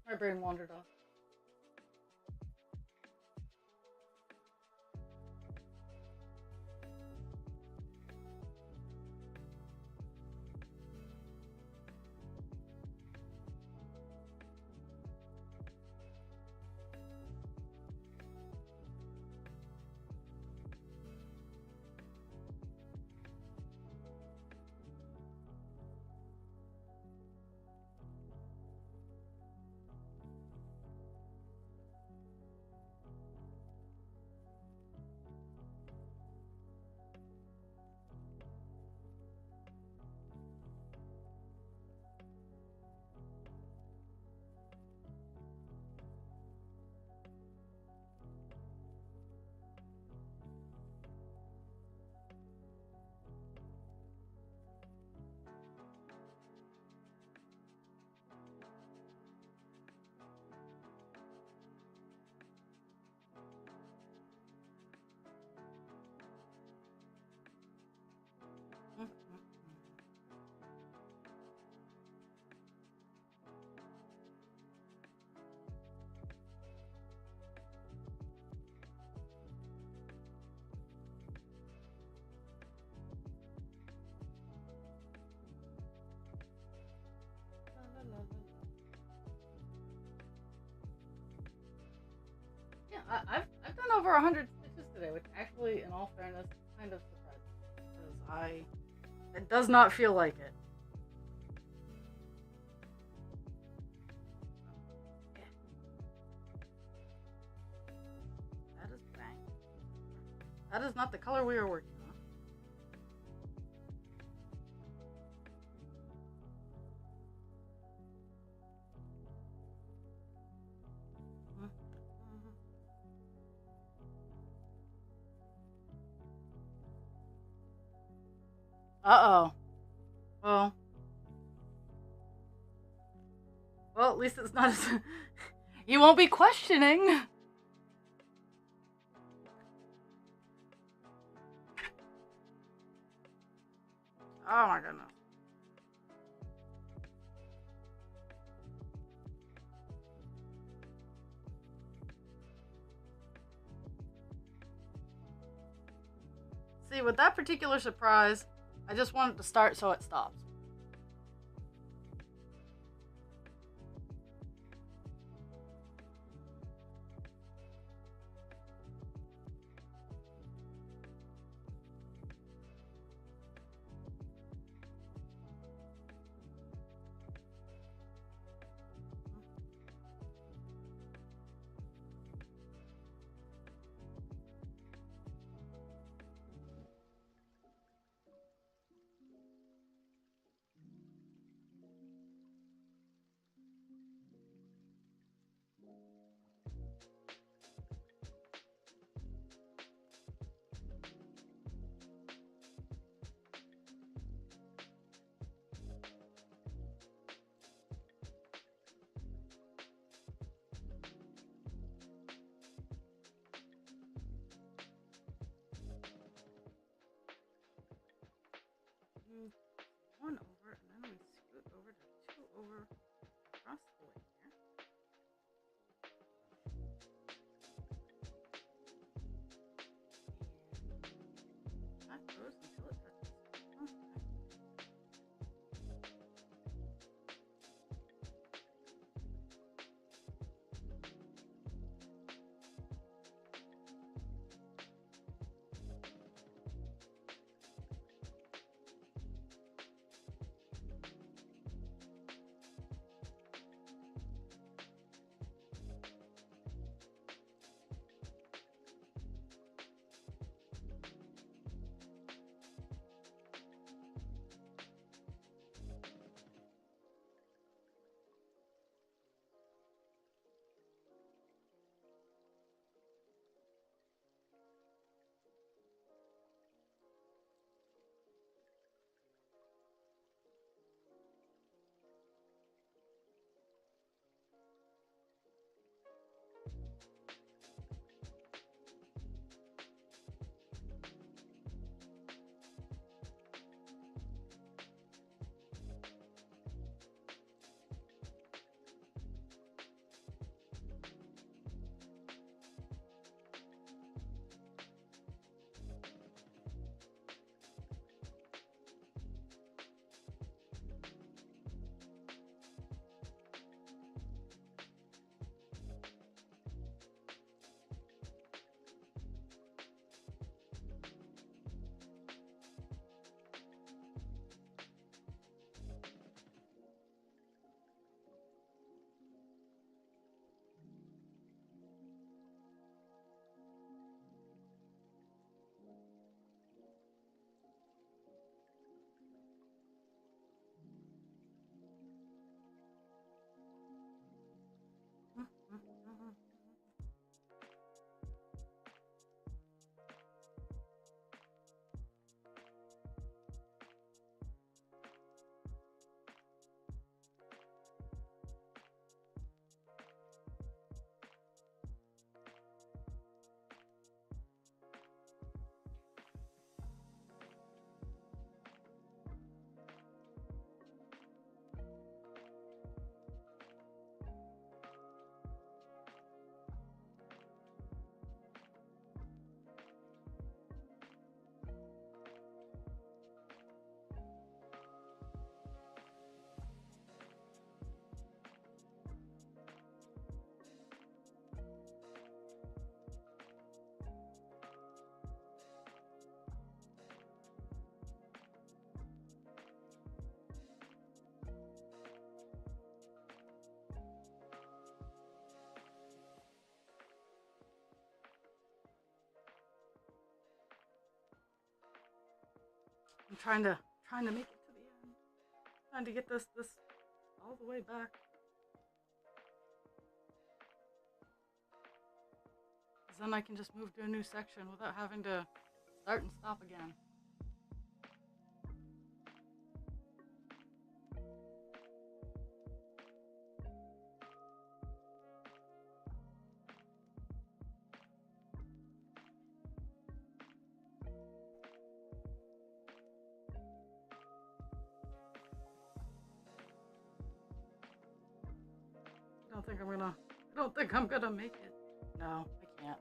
My brain wandered off. Yeah, I've done over 100 stitches today, which actually, in all fairness, kind of surprised me because it does not feel like it. Yeah, that is bang. That is not the color we are working on. Uh oh. Well, at least it's not as. You won't be questioning. Oh my goodness. See, with that particular surprise, I just want it to start so it stops. I'm trying to make it to the end. Trying to get this all the way back. Because then I can just move to a new section without having to start and stop again. I don't think I'm gonna make it. No, I can't.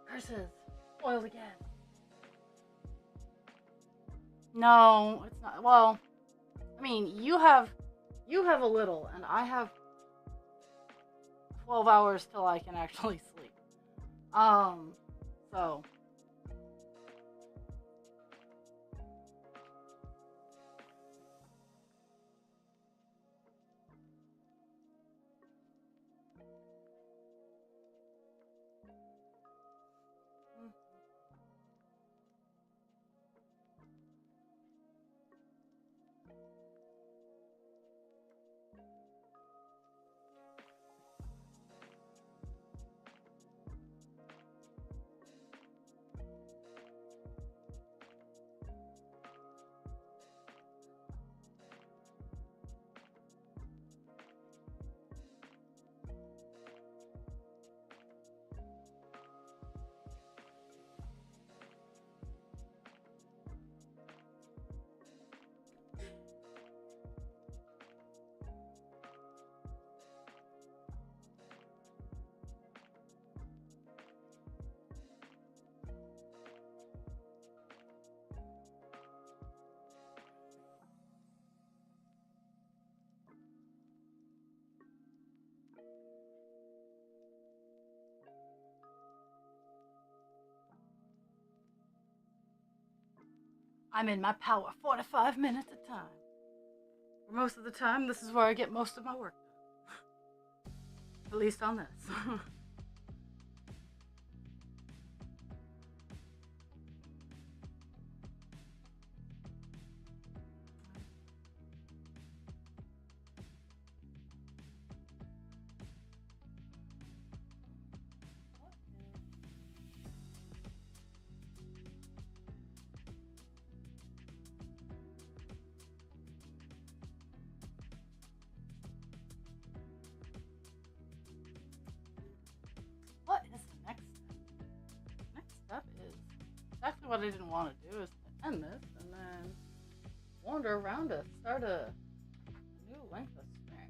Curses. Foiled again. No, it's not. Well, I mean, you have a little, and I have 12 hours till I can actually sleep. So. I'm in my power 45 minutes at a time. For most of the time, this is where I get most of my work done. At least on this. What is the next step? Next step is exactly what I didn't want to do, is to end this and then wander around to start a new length of string.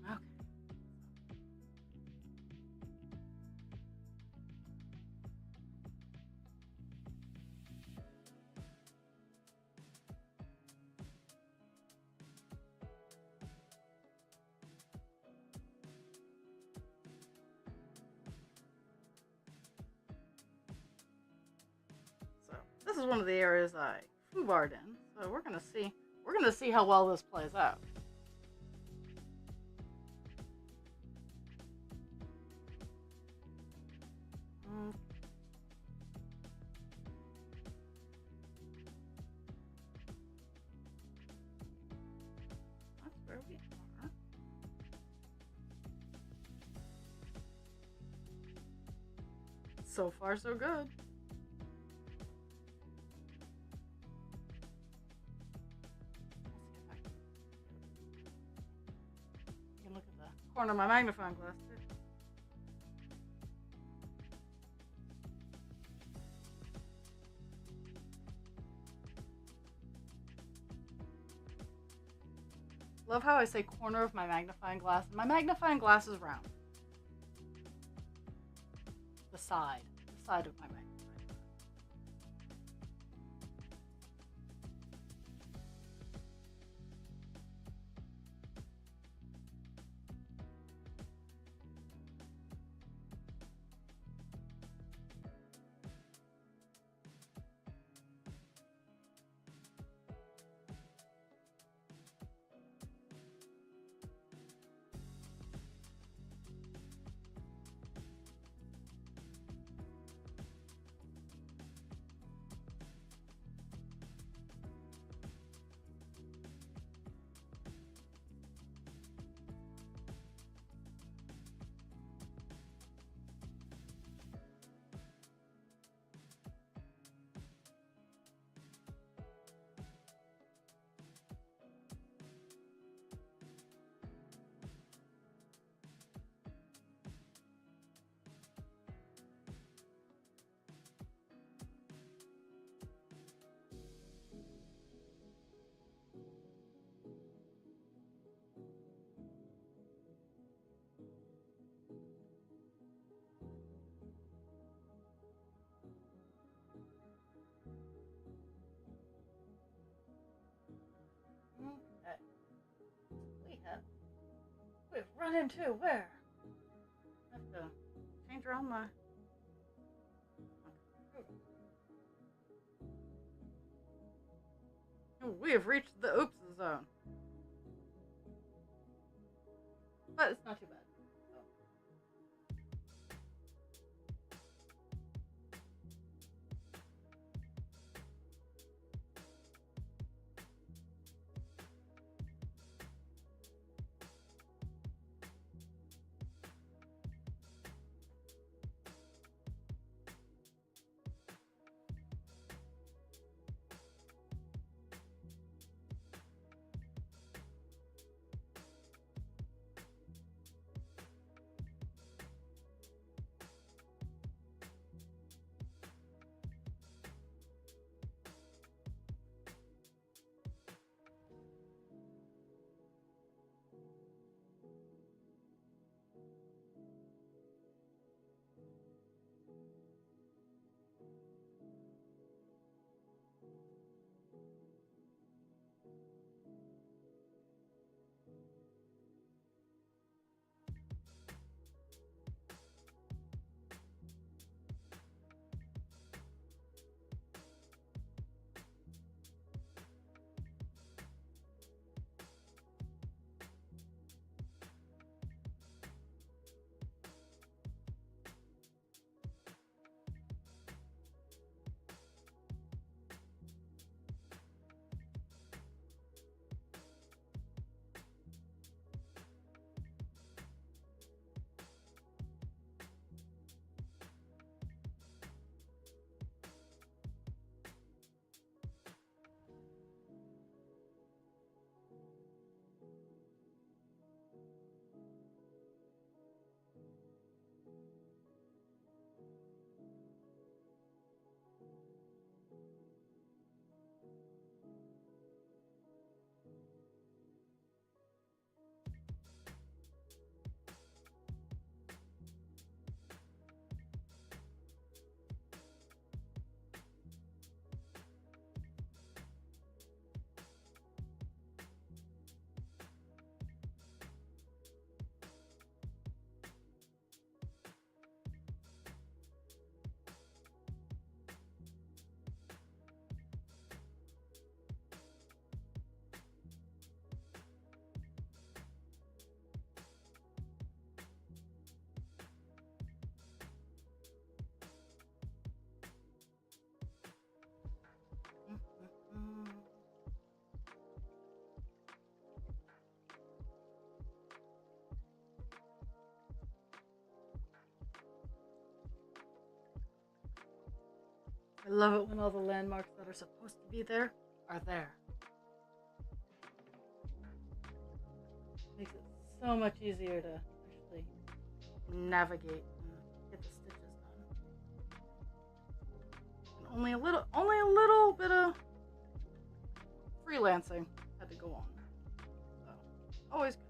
Okay. This is one of the areas I foobarred in, so we're gonna see how well this plays out. That's where we are. So far, so good. Corner of my magnifying glass too. Love how I say corner of my magnifying glass. My magnifying glass is round. The side of my magnifying glass. run into? Where? I have to change around my. Oh, we have reached the oops zone. But it's not too bad. I love it when all the landmarks that are supposed to be there are there. Makes it so much easier to actually navigate and get the stitches done. And only a little bit of freelancing had to go on. So always good.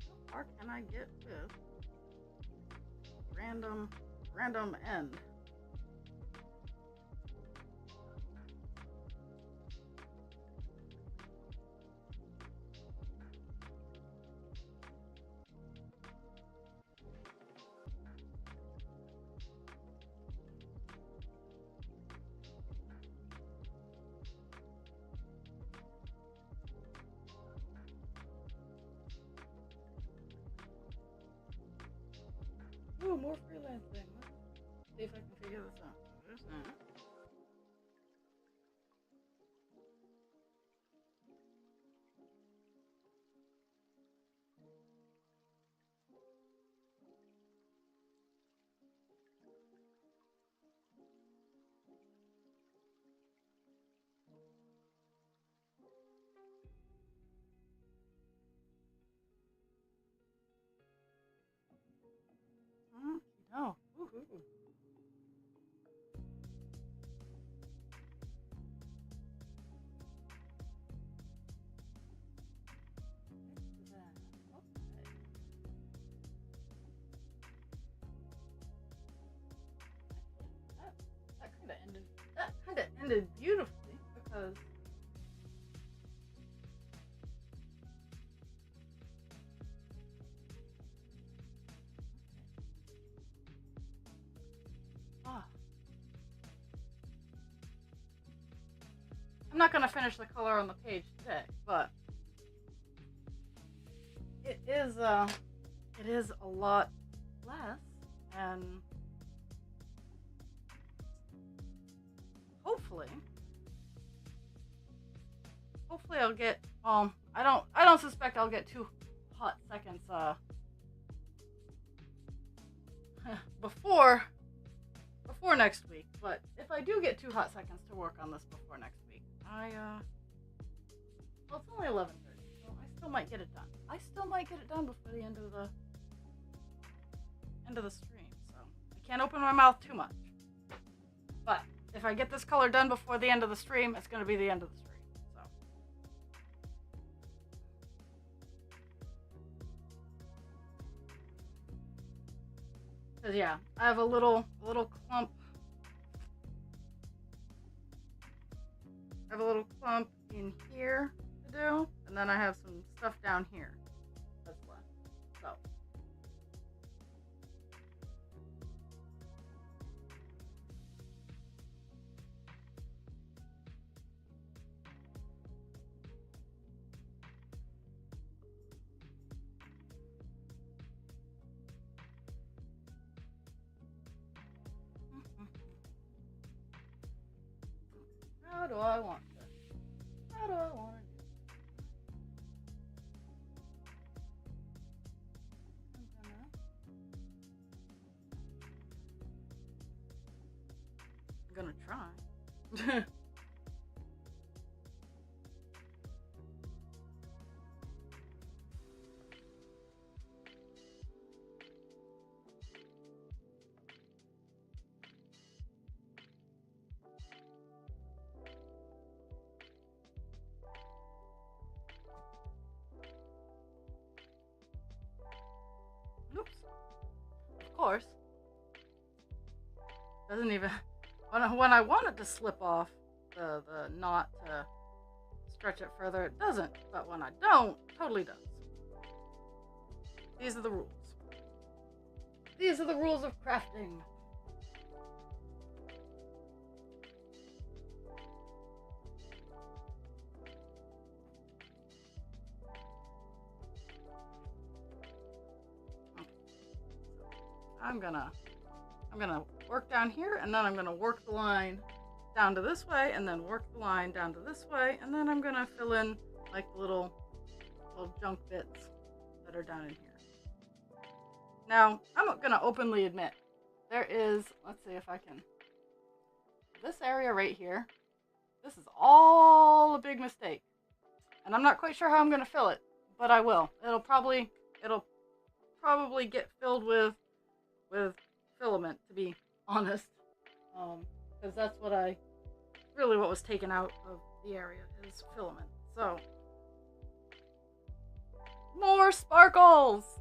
How far can I get with random end? more freelancing. Let's see if I can figure this out. There's that. No. Woohoo. That kind of ended beautifully because I'm not gonna finish the color on the page today, but it is a lot less, and hopefully I'll get I don't suspect I'll get 2 hot seconds before next week, but if I do get 2 hot seconds to work on this before next week, well, it's only 11:30, so I still might get it done. I still might get it done before the end of the stream, so I can't open my mouth too much. But if I get this color done before the end of the stream, it's going to be the end of the stream. So. Cause yeah, I have a little clump. I have a little clump in here to do, and then I have some stuff down here that's left. So. How do I want this? How do I want to do it? I'm gonna try. Oops. Of course. Doesn't even when I want it to slip off the knot to stretch it further, it doesn't. But when I don't, it totally does. These are the rules. These are the rules of crafting. I'm gonna work down here, and then I'm gonna work the line down to this way, and then work the line down to this way, and then I'm gonna fill in like the little junk bits that are down in here. Now, I'm gonna openly admit, there is, let's see if I can, this area right here, this is all a big mistake. And I'm not quite sure how I'm gonna fill it, but I will. It'll probably get filled with filament, to be honest, because that's what was taken out of the area is filament. So, more sparkles!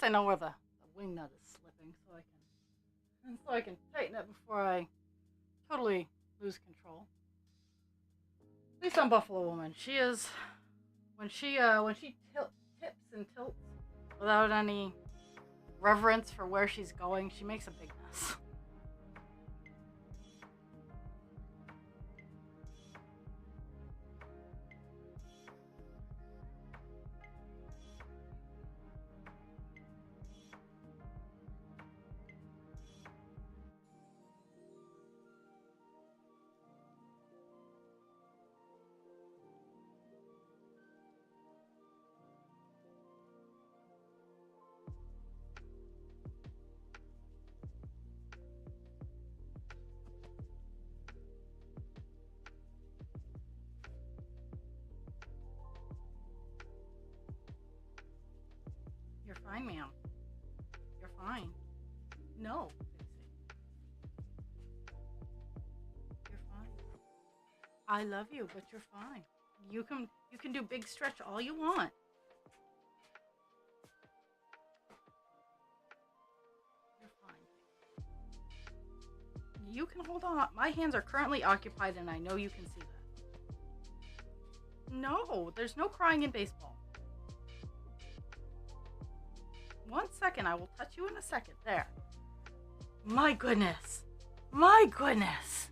I know where the wing nut is slipping, so I can tighten it before I totally lose control. At least on Buffalo Woman, she is when she tips and tilts without any reverence for where she's going, she makes a big mess. You're fine, ma'am. You're fine. No, you're fine. I love you, but you're fine. You can do big stretch all you want. You're fine. You can hold on. My hands are currently occupied and I know you can see that. No, there's no crying in baseball. 1 second, I will touch you in a second. There. My goodness. My goodness.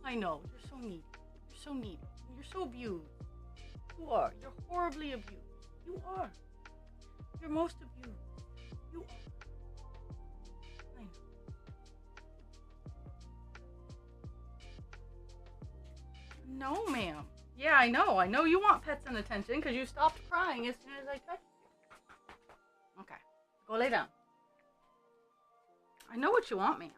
I know, you're so needy. You're so needy. You're so abused. You are. You're horribly abused. You are. You're most abused. You are. I know. No, ma'am. Yeah, I know. I know you want pets and attention because you stopped crying as soon as I touched you. Okay. Go lay down. I know what you want, ma'am.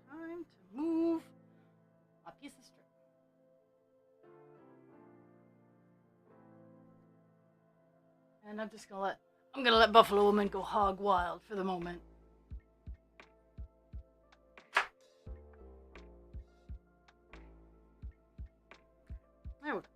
Time to move a piece of string. And I'm gonna let Buffalo Woman go hog wild for the moment. There we go.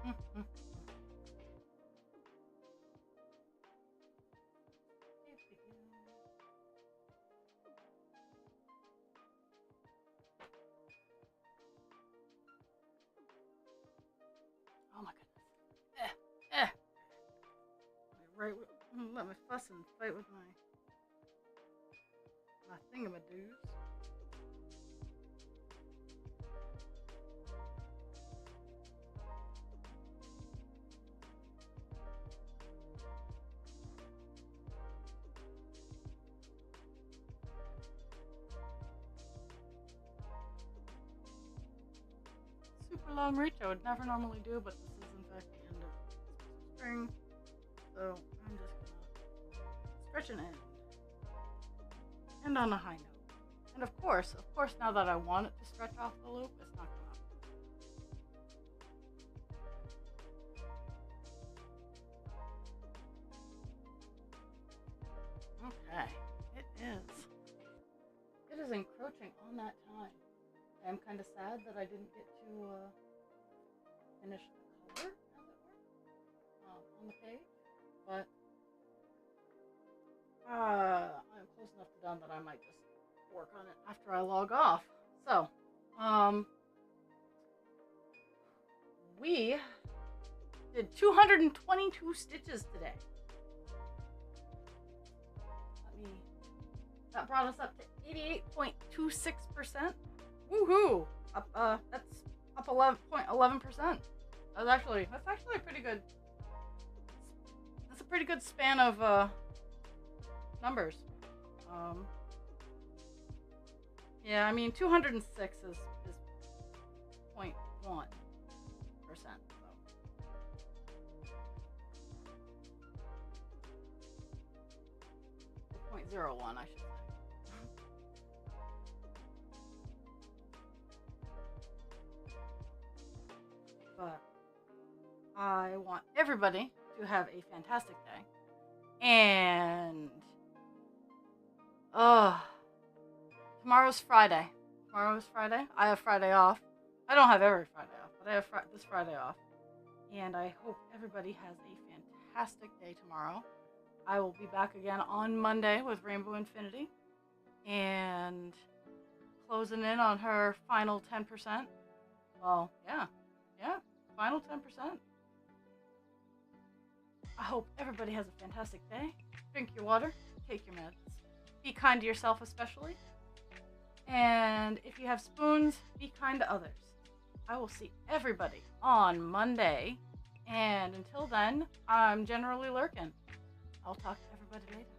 Mm-hmm. Oh my goodness. Eh. Right. Let me fuss and fight with my thingamadoos. Super long reach I would never normally do, but this is in fact the end of spring, so I'm just gonna stretch an end. And on a high note. And of course, now that I want it to stretch off the loop, it's not gonna. Okay, it is. It is encroaching on that time. I'm kind of sad that I didn't get to finish the color, as it were, on the page, but I'm close enough to done that I might just work on it after I log off. So, we did 222 stitches today. That brought us up to 88.26%. Woohoo! That's up 11.11%. That's actually a pretty good. That's a pretty good span of numbers. Yeah, I mean 206 is 0.1%. So 0.01, I should say. But I want everybody to have a fantastic day. And tomorrow's Friday. I have Friday off. I don't have every Friday off, but I have this Friday off. And I hope everybody has a fantastic day tomorrow. I will be back again on Monday with Rainbow Infinity and closing in on her final 10%. Well, yeah, final 10%. I hope everybody has a fantastic day. Drink your water, take your meds. Be kind to yourself especially. And if you have spoons, be kind to others. I will see everybody on Monday. And until then, I'm generally lurking. I'll talk to everybody later.